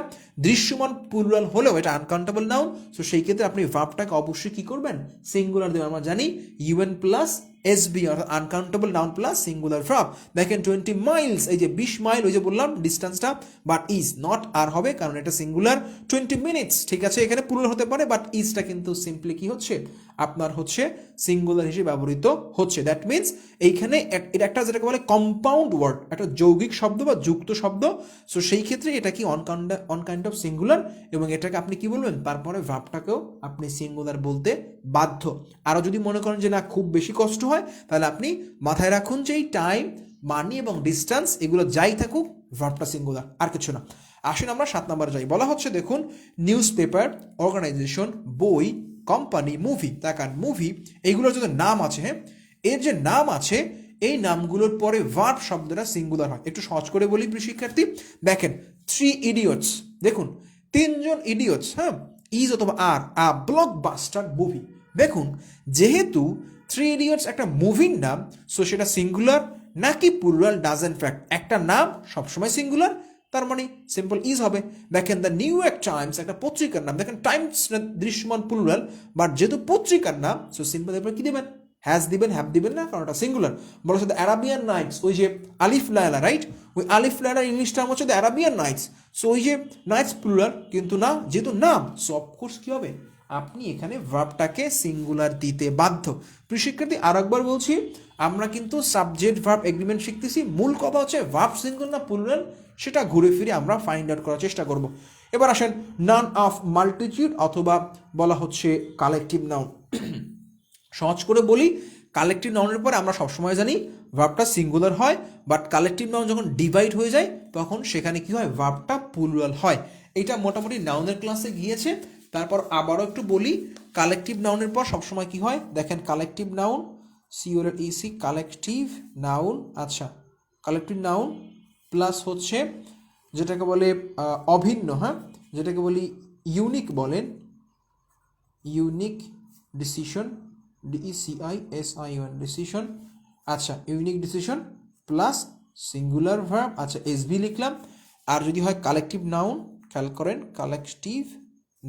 দৃশ্যমান প্লুরাল হলেও এটা আনকাউন্টেবল নাউন। সো সেই ক্ষেত্রে আপনি ভার্বটাকে অবশ্যই কী করবেন, সিঙ্গুলার দেবেন। আমরা জানি UN প্লাস SB অর্থাৎ uncountable noun plus singular verb. দেখেন 20 মাইলস, এই যে 20 মাইল, ওই যে বললাম ডিস্টেন্সটা, বাট ইজ নট আর হবে কারণ এটা সিঙ্গুলার। 20 মিনিটস, ঠিক আছে, এখানে প্লুরাল হতে পারে, বাট ইজটা কিন্তু সিম্পলি কি হচ্ছে, আপনার হচ্ছে সিঙ্গুলার হিসেবে ব্যবহৃত হচ্ছে। দ্যাট মিনস এইখানে এটা একটা যেটাকে বলে কম্পাউন্ড ওয়ার্ড, একটা যৌগিক শব্দ বা যুক্ত শব্দ। সো সেই ক্ষেত্রে এটা কি অন কাইন্ড অফ সিঙ্গুলার, এবং এটাকে আপনি কি বলবেন, তারপরে ভার্বটাকেও আপনি সিঙ্গুলার বলতে বাধ্য। আরও যদি মনে করেন যে না খুব বেশি কষ্ট হয়, তাহলে আপনি মাথায় রাখুন যে এই টাইম, মানি এবং ডিস্টেন্স এগুলো যাই থাকুক, ভার্বটা সিঙ্গুলার, আর কিছু না। আসুন আমরা 7 নম্বরে যাই। বলা হচ্ছে দেখুন, নিউজ পেপার, অর্গানাইজেশন, বই, কোম্পানি, মুভি। তাকান, মুভি এইগুলোর যদি নাম আছে, হ্যাঁ, এর যে নাম আছে এই নামগুলোর পরে ভার্ব শব্দটা সিঙ্গুলার হয়। একটু সহজ করে বলি প্রিয় শিক্ষার্থী, দেখেন 3 ইডিয়টস, দেখুন 3জন ইডিয়টস, হ্যাঁ, ইজ অথবা আর, আ ব্লকবাস্টার মুভি। দেখুন যেহেতু 3 ইডিয়টস একটা মুভির নাম, সো সেটা সিঙ্গুলার নাকি প্লুরাল ডাজেন্ট ফ্যাক্ট। একটা নাম সবসময় সিঙ্গুলার, তার মানে সিম্পল ইজ হবে। দেখেন দ্য নিউ ইয়র্ক টাইমস একটা পত্রিকার নাম, দেখেন টাইমস দৃশ্যমান প্লুরাল, বাট যেহেতু পত্রিকার নাম, সো সিম্পল এরপর কি দেবেন, হ্যাজ দিবেন, হ্যাভ দিবেন না, কারণ ওটা সিঙ্গুলার। বলা হচ্ছে দ্য অ্যারাবিয়ান নাইটস, ওই যে আলিফ লায়লা, রাইট, ওই আলিফ লায়লার ইংলিশ টার্ম হচ্ছে দ্য অ্যারাবিয়ান নাইটস। সো ওই যে নাইটস প্লুরাল, কিন্তু না, যেহেতু নাম, সো অফকোর্স কি হবে, আপনি এখানে ভার্বটাকে সিঙ্গুলার দিতে বাধ্য। প্রিয় শিক্ষার্থী আর একবার বলছি, আমরা কিন্তু সাবজেক্ট ভার্ব এগ্রিমেন্ট শিখতেছি, মূল কথা হচ্ছে ভার্ব সিঙ্গুলার না প্লুরাল, সেটা ঘুরে ফিরে আমরা ফাইন্ড আউট করার চেষ্টা করব। এবার আসেন নান অফ মাল্টিটিউড, অথবা বলা হচ্ছে কালেকটিভ নাউন। সহজ করে বলি, কালেকটিভ নাউনের পরে আমরা সবসময় জানি ভার্বটা সিঙ্গুলার হয়, বাট কালেকটিভ নাউন যখন ডিভাইড হয়ে যায় তখন সেখানে কি হয়, ভার্বটা প্লুরাল হয়। এটা মোটামুটি নাউনের ক্লাসে গিয়েছে। তারপর আবারও একটু বলি, কালেকটিভ নাউনের পর সবসময় কি হয়, দেখেন collective noun, COLEC collective noun, আচ্ছা কালেকটিভ নাউন প্লাস হচ্ছে যেটাকে বলে অভিন্ন, হ্যাঁ, যেটাকে বলি ইউনিক বলেন, ইউনিক ডিসিশন, DECISION ডিসিশন, আচ্ছা unique decision plus singular verb, আচ্ছা SB লিখলাম। আর যদি হয় কালেকটিভ নাউন, খেয়াল করেন কালেকটিভ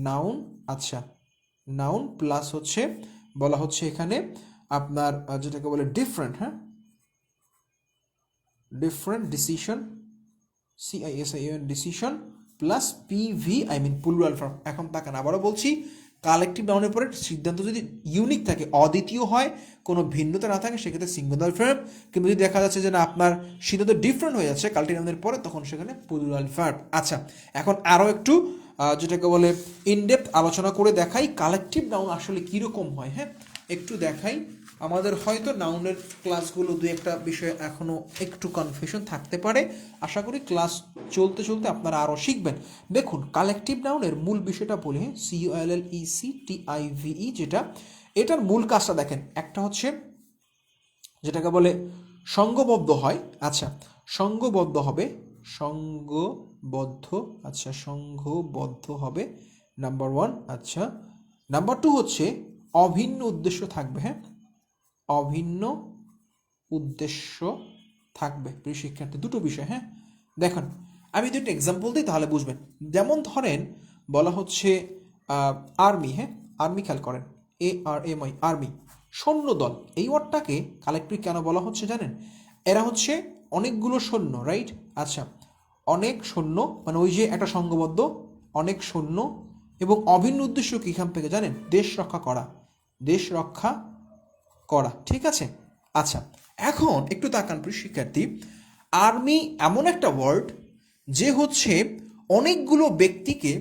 নাউন, আচ্ছা নাউন প্লাস হচ্ছে বলা হচ্ছে এখানে আপনার যেটাকে বলে ডিফারেন্ট, হ্যাঁ, different decision, CISION decision plus PV, I mean plural form. এখন তাকান আবারও বলছি, কালেকটিভ নাউনের পরে সিদ্ধান্ত যদি ইউনিক থাকে, অদ্বিতীয় হয়, কোনো ভিন্নতা না থাকে, সেক্ষেত্রে সিঙ্গুলার ভার্ব। কিন্তু যদি দেখা যাচ্ছে যে না আপনার সিদ্ধান্ত ডিফারেন্ট হয়ে যাচ্ছে কালেকটিভ নাউনের পরে, তখন সেখানে প্লুরাল ভার্ব। আচ্ছা এখন আরও একটু যেটাকে বলে ইনডেপথ আলোচনা করে দেখাই কালেকটিভ নাউন আসলে কীরকম হয়, হ্যাঁ, একটু দেখাই। আমাদের হয়তো নাউনের ক্লাসগুলো দু একটা বিষয়ে এখনও একটু কনফিউশন থাকতে পারে, আশা করি ক্লাস চলতে চলতে আপনারা আরও শিখবেন। দেখুন কালেকটিভ নাউনের মূল বিষয়টা বলি, হ্যাঁ, COLLECTIVE, যেটা এটার মূল কাজটা দেখেন, একটা হচ্ছে যেটাকে বলে সঙ্গবদ্ধ হয়, আচ্ছা সঙ্গবদ্ধ হবে, সঙ্গবদ্ধ, আচ্ছা সঙ্গবদ্ধ হবে নাম্বার 1, আচ্ছা নাম্বার 2 হচ্ছে অভিন্ন উদ্দেশ্য থাকবে, হ্যাঁ, অভিন্ন উদ্দেশ্য থাকবে। প্রিয় শিক্ষার্থী দুটো বিষয়, হ্যাঁ, দেখুন আমি দুটো এক্সাম্পল দিই তাহলে বুঝবেন। যেমন ধরেন বলা হচ্ছে আর্মি, হ্যাঁ, আর্মি, খেয়াল করেন ARMY, আর্মি, সৈন্যদল। এই ওয়ার্ডটাকে কালেক্টিভ কেন বলা হচ্ছে জানেন, এরা হচ্ছে অনেকগুলো সৈন্য, রাইট, আচ্ছা অনেক সৈন্য, মানে ওই যে একটা সংঘবদ্ধ অনেক সৈন্য, এবং অভিন্ন উদ্দেশ্য কি এখান থেকে জানেন, দেশ রক্ষা করা, দেশ রক্ষা করা, ঠিক আছে। আচ্ছা এখন একটু তাকান প্রিয় শিক্ষার্থী, আর্মি এমন একটা ওয়ার্ড যে হচ্ছে অনেকগুলো ব্যক্তিকে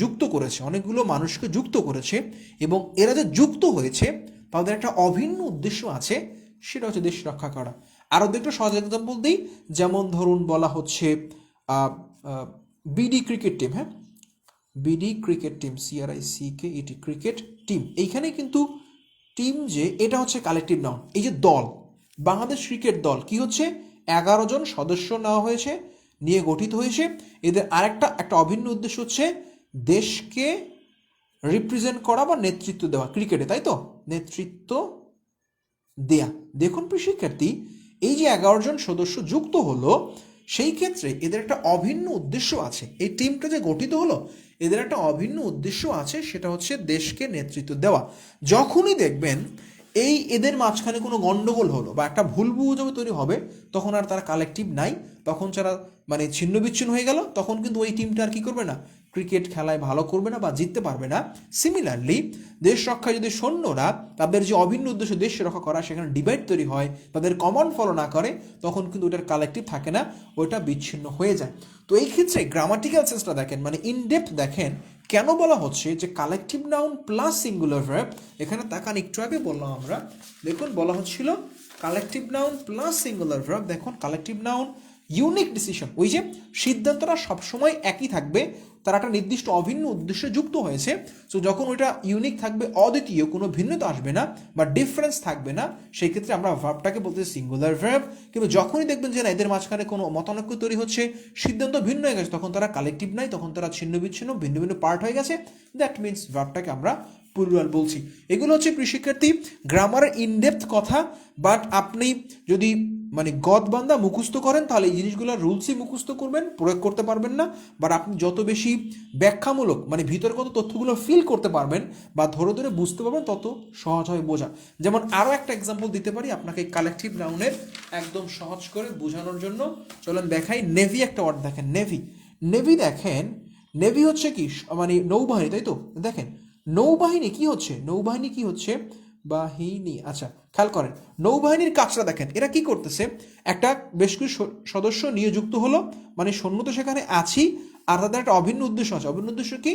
যুক্ত করেছে, অনেকগুলো মানুষকে যুক্ত করেছে, এবং এরা যে যুক্ত হয়েছে তাদের একটা অভিন্ন উদ্দেশ্য আছে, সেটা হচ্ছে দেশ রক্ষা করা। আরও দুটো সহজ এক্সাম্পল দিই, যেমন ধরুন বলা হচ্ছে বিডি ক্রিকেট টিম, হ্যাঁ, BD cricket team, CRICKET cricket team. এইখানে কিন্তু টিম যে এটা হচ্ছে কালেকটিভ নাউন। এই যে দল, বাংলাদেশ ক্রিকেট দল কি হচ্ছে, 11 জন সদস্য নেওয়া হয়েছে, নিয়ে গঠিত হয়েছে। এদের একটা অভিন্ন উদ্দেশ্য হচ্ছে দেশকে রিপ্রেজেন্ট করা বা নেতৃত্ব দেওয়া ক্রিকেটে, তাই তো, নেতৃত্ব দেয়া। দেখুন প্রিয় শিক্ষার্থী, এই যে 11 জন সদস্য যুক্ত হলো, সেই ক্ষেত্রে এদের একটা অভিন্ন উদ্দেশ্য আছে। এই টিমটা যে গঠিত হলো, এদের একটা অভিন্ন উদ্দেশ্য আছে, সেটা হচ্ছে দেশকে নেতৃত্ব দেওয়া। যখনই দেখবেন এই এদের মাঝখানে কোনো গন্ডগোল হলো বা একটা ভুল বুঝাবুঝি তৈরি হবে, তখন আর তারা কালেকটিভ নাই, তখন যারা মানে ছিন্ন বিচ্ছিন্ন হয়ে গেল, তখন কিন্তু ওই টিমটা আর কি করবে না, ক্রিকেট খেলায় ভালো করবে না বা জিততে পারবে না। সিমিলারলি দেশ রক্ষায় যদি সৈন্যরা তাদের যে অভিন্ন উদ্দেশ্য দেশ রক্ষা করা সেখানে ডিভাইড তৈরি হয়, তাদের কমন ফলো না করে, তখন কিন্তু ওটার কালেকটিভ থাকে না, ওইটা বিচ্ছিন্ন হয়ে যায়। তো এই ক্ষেত্রে গ্রামাটিক্যাল সেন্সটা দেখেন, মানে ইনডেপথ দেখেন কেন বলা হচ্ছে যে collective noun plus singular verb. এখানে তাকান, একটু আগে বললাম আমরা, দেখুন বলা হচ্ছিল collective noun plus singular verb. দেখুন কালেকটিভ নাউন ইউনিক ডিসিশন, ওই যে সিদ্ধান্তটা সবসময় একই থাকবে, তার একটা নির্দিষ্ট অভিন্ন উদ্দেশ্যে যুক্ত হয়েছে। সো যখন ওইটা ইউনিক থাকবে, অদ্বিতীয়, কোনো ভিন্নতা আসবে না বা ডিফারেন্স থাকবে না, সেই ক্ষেত্রে আমরা ভার্বটাকে বলতে সিঙ্গুলার ভার্ব। কিন্তু যখনই দেখবেন যে না এদের মাঝখানে কোনো মতানৈক্য তৈরি হচ্ছে, সিদ্ধান্ত ভিন্ন হয়ে গেছে, তখন তারা কালেকটিভ নাই, তখন তারা ছিন্ন বিচ্ছিন্ন ভিন্ন ভিন্ন পার্ট হয়ে গেছে, দ্যাট মিনস ভার্বটাকে আমরা প্লুরাল বলছি। এগুলো হচ্ছে প্রিয় শিক্ষার্থী গ্রামারের ইনডেপথ কথা। বাট আপনি যদি মানে গদবান্ধা মুখস্থ করেন তাহলে এই জিনিসগুলোর রুলসই মুখস্থ করবেন, প্রয়োগ করতে পারবেন না। বাট আপনি যত বেশি ব্যাখ্যামূলক মানে ভিতরগত তথ্যগুলো ফিল করতে পারবেন বা ধরে ধরে বুঝতে পারবেন, তত সহজ হবে বোঝা। যেমন আরও একটা এক্সাম্পল দিতে পারি আপনাকে কালেকটিভ নাউনের একদম সহজ করে বোঝানোর জন্য। চলেন দেখাই। নেভি একটা ওয়ার্ড দেখেন, নেভি। নেভি দেখেন, নেভি হচ্ছে কি মানে নৌবাহিনী, তাই তো? দেখেন নৌবাহিনী কি হচ্ছে, নৌবাহিনী কি হচ্ছে, বাহিনী। আচ্ছা খেয়াল করেন নৌবাহিনীর কাজটা দেখেন, এরা কি করতেছে, একটা বেশ কিছু সদস্য নিয়োজিত হলো, মানে সৈন্য তো সেখানে আছি, আর তাদের একটা অভিন্ন উদ্দেশ্য আছে। অভিন্ন উদ্দেশ্য কি?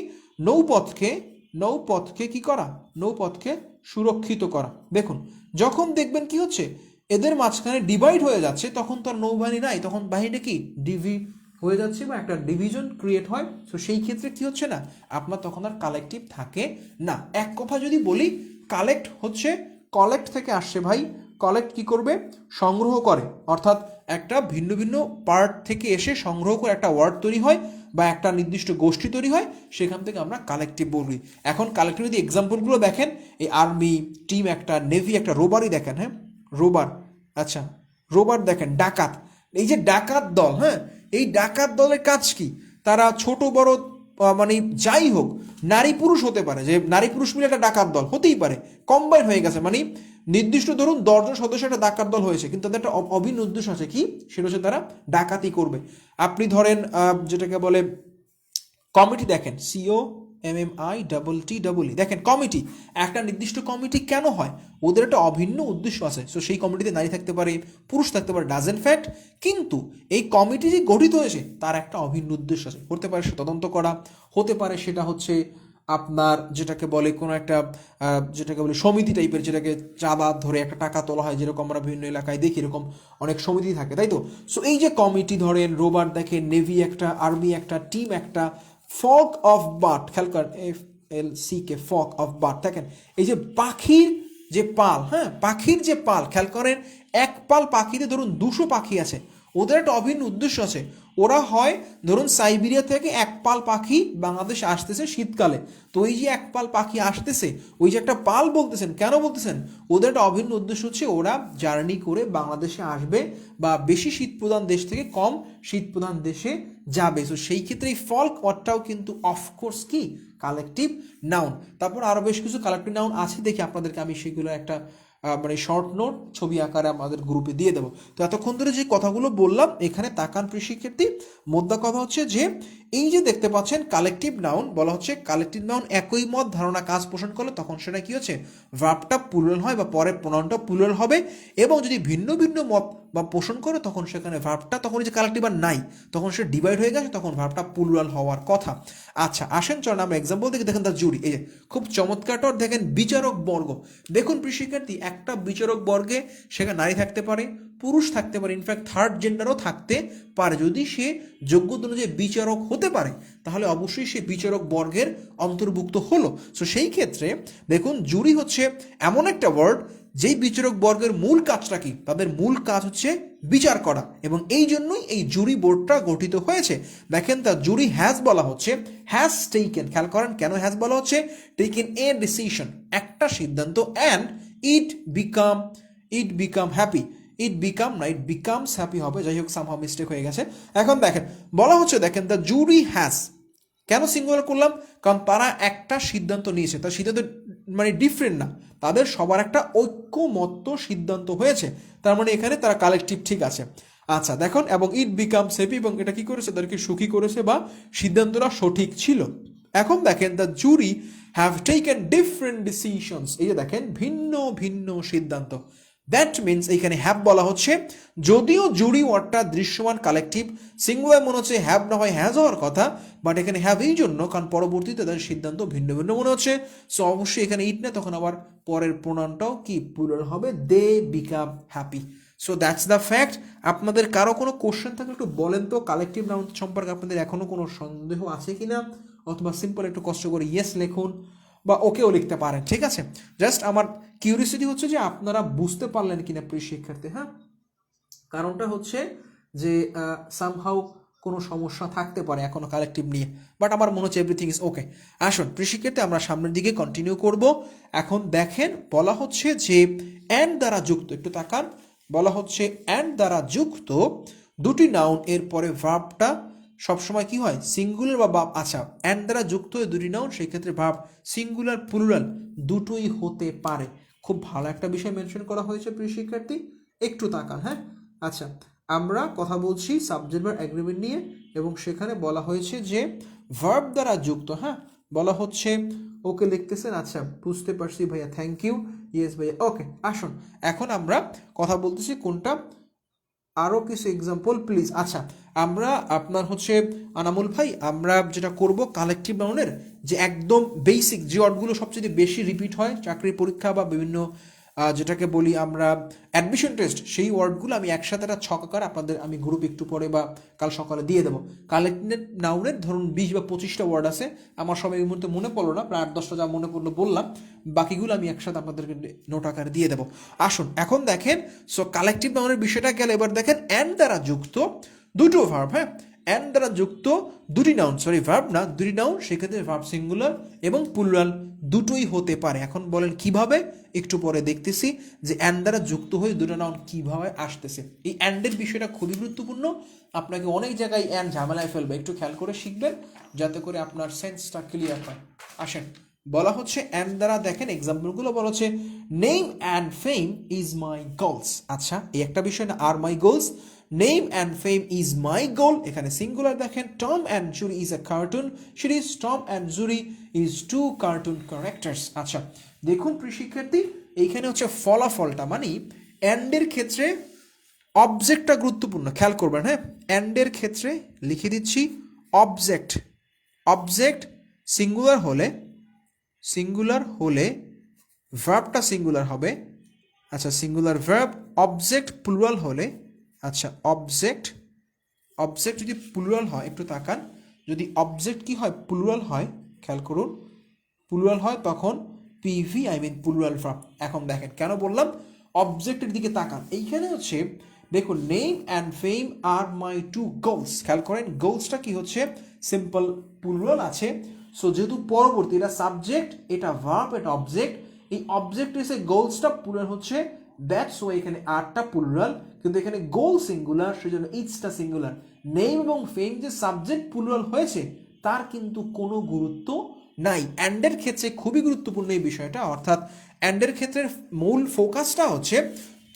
নৌপথকে কি করা, নৌপথকে সুরক্ষিত করা। দেখুন যখন দেখবেন কি হচ্ছে, এদের মাঝখানে ডিভাইড হয়ে যাচ্ছে, তখন তো আর নৌবাহিনী নাই, তখন বাহিনীটা কি ডিভি হয়ে যাচ্ছে বা একটা ডিভিশন ক্রিয়েট হয়। তো সেই ক্ষেত্রে কি হচ্ছে না, আপনার তখন আর কালেকটিভ থাকে না। এক কথা যদি বলি, কালেক্ট হচ্ছে কলেক্ট থেকে আসছে ভাই। কলেক্ট কি করবে, সংগ্রহ করে, অর্থাৎ একটা ভিন্ন ভিন্ন পার্ট থেকে এসে সংগ্রহ করে একটা ওয়ার্ড তৈরি হয় বা একটা নির্দিষ্ট গোষ্ঠী তৈরি হয়, সেখান থেকে আমরা কালেকটিভ বলি। এখন কালেকটিভ যদি এক্সাম্পলগুলো দেখেন, এই আর্মি, টিম একটা, নেভি একটা, রোবারই দেখেন, হ্যাঁ রোবার। আচ্ছা রোবার দেখেন, ডাকাত, এই যে ডাকাত দল, হ্যাঁ এই ডাকাত দলের কাজ কি, তারা ছোট বড় মানে যাই হোক, নারী পুরুষ হতে পারে, যে নারী পুরুষ মিলে একটা ডাকাত দল হতেই পারে, কম্বাইন হয়ে গেছে, মানে নির্দিষ্ট ধরুন 10 জন সদস্য একটা ডাকাত দল হয়েছে, কিন্তু তাদের একটা অভিন্ন উদ্দেশ্য আছে কি, সেটা হচ্ছে তারা ডাকাতি করবে। আপনি ধরেন যেটাকে বলে কমিটি দেখেন, COMMITTE দেখেন কমিটি, একটা নির্দিষ্ট কমিটি কেন হয়, ওদের একটা অভিন্ন উদ্দেশ্য আছে। সো সেই কমিটিতে নারী থাকতে পারে, পুরুষ থাকতে পারে, ডাজেন্ট ফ্যাক্ট, কিন্তু এই কমিটি যে গঠিত হয়েছে তার একটা অভিন্ন উদ্দেশ্য আছে। হতে পারে সে তদন্ত করা, হতে পারে সেটা হচ্ছে আপনার যেটাকে বলে কোনো একটা যেটাকে বলে সমিতি টাইপের, যেটাকে চাঁদা ধরে একটা টাকা তোলা হয়, যেরকম আমরা বিভিন্ন এলাকায় দেখি, এরকম অনেক সমিতি থাকে, তাই তো? সো এই যে কমিটি ধরেন, রোবার দেখেন, নেভি একটা, আর্মি একটা, টিম একটা, ফক অফ বার্ড, খেয়াল করেন FLCK, ফক অফ বার্ড দেখেন, এই যে পাখির যে পাল, হ্যাঁ পাখির যে পাল, খেয়াল করেন এক পাল পাখিতে ধরুন 200 পাখি আছে, ওদের একটা অভিন্ন উদ্দেশ্য আছে। ওরা হয় ধরুন সাইবেরিয়া থেকে এক পাল পাখি বাংলাদেশে আসতেছে শীতকালে, তো ওই যে এক পাল পাখি আসতেছে, ওই যে একটা পাল বলতেছেন, কেন বলতেছেন, ওদের একটা অভিন্ন উদ্দেশ্য হচ্ছে ওরা জার্নি করে বাংলাদেশে আসবে বা বেশি শীত প্রধান দেশ থেকে কম শীত প্রধান দেশে যাবে। তো সেই ক্ষেত্রে এই ফল্ক ওয়ার্ডটাও কিন্তু অফকোর্স কি কালেকটিভ নাউন। তারপর আরও বেশ কিছু কালেকটিভ নাউন আছে, দেখি আপনাদেরকে আমি সেগুলো একটা মানে শর্ট নোট ছবি আকারে আমাদের গ্রুপে দিয়ে দেবো। তো এতক্ষণ ধরে যে কথাগুলো বললাম, এখানে তাকান প্রিয় শিক্ষার্থী, মোদ্দা কথা হচ্ছে যে এই যে দেখতে পাচ্ছেন কালেকটিভ নাউন বলা হচ্ছে, কালেকটিভ নাউন একই মত ধারণা কাজ পোষণ করলে তখন সেটা কি হচ্ছে, ভার্বটা প্লুরাল হয় বা পরের প্রোনাউনটা প্লুরাল হবে। এবং যদি ভিন্ন ভিন্ন মত বা পোষণ করে, তখন সেখানে ভার্বটা, তখন যে কালেকটিভ আর নাই, তখন সে ডিভাইড হয়ে গেছে, তখন ভার্বটা প্লুরাল হওয়ার কথা। আচ্ছা আসেন চলেন আমরা এক্সাম্পল দেখে দেখেন তার জুড়ি, এই যে খুব চমৎকারটা দেখেন, বিচারক বর্গ। দেখুন প্রিয় শিক্ষার্থী, একটা বিচারক বর্গে সেখানে নারী থাকতে পারে, পুরুষ থাকতে পারে, ইনফ্যাক্ট থার্ড জেন্ডারও থাকতে পারে। যদি সে যোগ্যতা অনুযায়ী বিচারক হতে পারে, তাহলে অবশ্যই সে বিচারক বর্গের অন্তর্ভুক্ত হলো। সো সেই ক্ষেত্রে দেখুন জুরি হচ্ছে এমন একটা ওয়ার্ড, যেই বিচারক বর্গের মূল কাজটা কি, তাদের মূল কাজ হচ্ছে বিচার করা, এবং এই জন্যই এই জুরি বোর্ডটা গঠিত হয়েছে। দেখেন তার জুরি হ্যাজ বলা হচ্ছে, হ্যাজ টেকেন, খেয়াল করেন কেন হ্যাজ বলা হচ্ছে, টেকেন এ ডিসিশন, একটা সিদ্ধান্ত, and it become happy, it become না, ইট বিকামস হ্যাপি হবে, যাই হোক সামহাও মিস্টেক হয়ে গেছে। এখন দেখেন বলা হচ্ছে, দেখেন দ্য জুরি হ্যাজ, কেন সিঙ্গুলার করলাম, কারণ তারা একটা সিদ্ধান্ত নিয়েছে, তার সিদ্ধান্ত মানে ডিফারেন্ট না, তাদের সবার একটা ঐক্যমত্য সিদ্ধান্ত হয়েছে, তার মানে এখানে তারা কালেকটিভ ঠিক আছে। আচ্ছা দেখুন, এবং ইট বিকামস হ্যাপি, এবং এটা কি করেছে, তাদেরকে সুখী করেছে বা সিদ্ধান্তটা সঠিক ছিল। এখন দেখেন the jury have taken different decisions, এই যে দেখেন ভিন্ন ভিন্ন সিদ্ধান্ত। দ্যাট মিনস এইখানে হ্যাভ বলা হচ্ছে, যদিও জুরি ওয়ার্ডটা দৃশ্যমান কালেকটিভ, সিঙ্গুলার মনে হচ্ছে হ্যাভ না হয় হ্যাজ হওয়ার কথা, বাট এখানে হ্যাভ এই জন্য কারণ পরবর্তীতে তাদের সিদ্ধান্ত ভিন্ন ভিন্ন মনে হচ্ছে। সো অবশ্যই এখানে ইট না, তখন আবার পরের প্রোনাউনটাও কি প্লুরাল হবে, they become happy. So that's the fact. আপনাদের কারো কোনো কোশ্চেন থাকলে একটু বলেন তো, কালেকটিভ নাউন সম্পর্কে আপনাদের এখনো কোনো সন্দেহ আছে কিনা, অথবা সিম্পল একটু কষ্ট করে ইয়েস লিখুন বা ওকেও লিখতে পারেন, ঠিক আছে। জাস্ট আমার কিউরিয়াসিটি হচ্ছে যে আপনারা বুঝতে পারলেন কিনা প্রিয় শিক্ষার্থী। হ্যাঁ, কারণটা হচ্ছে যে সামহাউ কোনো সমস্যা থাকতে পারে এখনো কালেকটিভ নিয়ে, বাট আমার মনে হচ্ছে এভরিথিং ইজ ওকে। আসুন প্রিয় শিক্ষার্থী, আমরা সামনের দিকে কন্টিনিউ করব। এখন দেখেন বলা হচ্ছে যে অ্যান্ড দ্বারা যুক্ত, একটু তাকান, বলা হচ্ছে অ্যান্ড দ্বারা যুক্ত দুটি নাউন এর পরে ভার্বটা সবসময় কি হয়, সিঙ্গুলার বা ভার্ব। আচ্ছা, অ্যান্ড দ্বারা যুক্ত হয়ে দুটি নাউন, সেই ক্ষেত্রে ভার্ব সিঙ্গুলার প্লুরাল দুটোই হতে পারে। খুব ভালো একটা বিষয় মেনশন করা হয়েছে প্রিয় শিক্ষার্থী, একটু তাকান। হ্যাঁ, আচ্ছা, আমরা কথা বলছি সাবজেক্ট ভার্ব এগ্রিমেন্ট নিয়ে, এবং সেখানে বলা হয়েছে যে ভার্ব দ্বারা যুক্ত। হ্যাঁ, বলা হচ্ছে, ওকে লিখতেছেন, আচ্ছা বুঝতে পারছি ভাইয়া, থ্যাংক ইউ, ইয়েস ভাইয়া, ওকে। আসুন এখন আমরা কথা বলতেছি কোনটা, আরও কিছু এক্সাম্পল প্লিজ। আচ্ছা, আমরা আপনার হচ্ছে আনামুল ভাই, আমরা যেটা করব কালেকটিভ নাউনের যে একদম বেসিক যে ওয়ার্ডগুলো সবচেয়ে বেশি রিপিট হয় চাকরির পরীক্ষা বা বিভিন্ন যেটাকে বলি আমরা অ্যাডমিশন টেস্ট, সেই ওয়ার্ডগুলো আমি একসাথে একটা ছক আকারে আপনাদের আমি গ্রুপ একটু পরে বা কাল সকালে দিয়ে দেবো। কালেকটিভ নাউনের ধরুন 20 বা 25টা ওয়ার্ড আছে, আমার সব এই মুহূর্তে মনে পড়লো না, প্রায় 8-10টা যা মনে পড়লো বললাম, বাকিগুলো আমি একসাথে আপনাদেরকে নোট আকারে দিয়ে দেবো। আসুন এখন দেখেন, সো কালেকটিভ নাউনের বিষয়টা গেলে, এবার দেখেন অ্যান্ড দ্বারা যুক্ত দুটো ভার্ব। হ্যাঁ, অ্যান্ড দ্বারা যুক্ত দুটি নাউন, সরি ভার্ব না, দুটি নাউন, সেক্ষেত্রে ভার্ব সিঙ্গুলার এবং প্লুরাল দুটোই হতে পারে। এখন বলেন কিভাবে, একটু পরে দেখতেছি যে অ্যান্ড দ্বারা যুক্ত হয়ে দুটো নাউন কিভাবে আসতেছে। এই অ্যান্ডের বিষয়টা খুবই গুরুত্বপূর্ণ, আপনাকে অনেক জায়গায় অ্যান্ড ঝামেলায় ফেলবে, একটু খেয়াল করে শিখবেন যাতে করে আপনার সেন্সটা ক্লিয়ার হয়। আসেন, বলা হচ্ছে অ্যান্ড দ্বারা, দেখেন এক্সাম্পলগুলো বলা হচ্ছে, name and fame is my goals. আচ্ছা, এই একটা বিষয় না, are my goals, name and fame is my goal, এখানে সিঙ্গুলার। দেখেন Tom and Jerry is a cartoon series, Tom and Jerry is two cartoon characters. আচ্ছা দেখুন প্রিয় শিক্ষার্থী, এইখানে হচ্ছে ফলাফলটা, মানে অ্যান্ডের ক্ষেত্রে অবজেক্টটা গুরুত্বপূর্ণ, খেয়াল করবেন। হ্যাঁ, অ্যান্ডের ক্ষেত্রে লিখে দিচ্ছি অবজেক্ট, অবজেক্ট সিঙ্গুলার হলে ভার্বটা সিঙ্গুলার হবে। আচ্ছা, সিঙ্গুলার ভার্ব, অবজেক্ট প্লুরাল হলে, আচ্ছা অবজেক্ট যদি প্লুরাল হয়, একটু তাকান, যদি অবজেক্ট কি হয়, প্লুরাল হয়, খেয়াল করুন, প্লুরাল হয় তখন PV, I mean plural verb. এখন দেখেন কেন বললাম অবজেক্টের দিকে তাকান, এইখানে হচ্ছে দেখুন, name and fame are my two goals, খেয়াল করেন গোলসটা কি হচ্ছে, সিম্পল প্লুরাল আছে। সো যেহেতু পরবর্তী, এটা সাবজেক্ট, এটা ভার্ব, এটা অবজেক্ট, এই অবজেক্ট এসে গোলসটা প্লুরাল হচ্ছে, দ্যাটস ওয়াই এখানে আরটা প্লুরাল, কিন্তু এখানে গোল সিঙ্গুলার, সেজন্য ইটসটা সিঙ্গুলার। নেম এবং ফেম যে সাবজেক্ট প্লুরাল হয়েছে তার কিন্তু কোনো গুরুত্ব নাই। অ্যান্ডের ক্ষেত্রে খুবই গুরুত্বপূর্ণ এই বিষয়টা, অর্থাৎ অ্যান্ডের ক্ষেত্রে মূল ফোকাসটা হচ্ছে,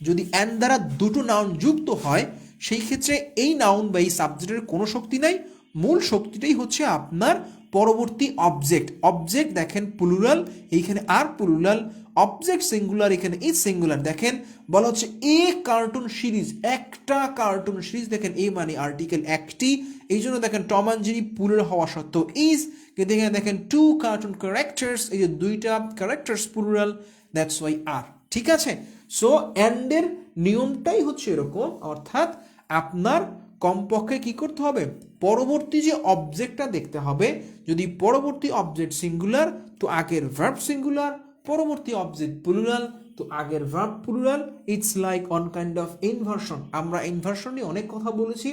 যদি অ্যান্ড দ্বারা দুটো নাউন যুক্ত হয়, সেই ক্ষেত্রে এই নাউন বা এই সাবজেক্টের কোনো শক্তি নাই, মূল শক্তিটাই হচ্ছে আপনার পরবর্তী অবজেক্ট। অবজেক্ট দেখেন প্লুরাল, এইখানে আর প্লুরাল, অবজেক্ট সিঙ্গুলার, এখানে ইজ সিঙ্গুলার। দেখেন বলা হচ্ছে এ কার্টুন সিরিজ, একটা কার্টুন সিরিজ, দেখেন এ মানে আর্টিকেল একটি, এই জন্য দেখেন টম অ্যান্ড জেরি প্লুরাল হওয়া সত্ত্বেও ইজ, কিন্তু এখানে দেখেন টু কার্টুন ক্যারেক্টার্স, এই যে দুইটা ক্যারেক্টার্স প্লুরাল, দ্যাটস ওয়াই আর। ঠিক আছে, সো অ্যান্ডের নিয়মটাই হচ্ছে এরকম, অর্থাৎ আপনার কমপক্ষে কি করতে হবে, পরবর্তী যে অবজেক্টটা দেখতে হবে, যদি পরবর্তী অবজেক্ট সিঙ্গুলার তো আগের ভার্ব সিঙ্গুলার, পরবর্তী অবজেক্ট প্লুরাল তো আগের verb plural. It's like on kind of inversion, আমরা ইনভার্সন নিয়ে অনেক কথা বলেছি,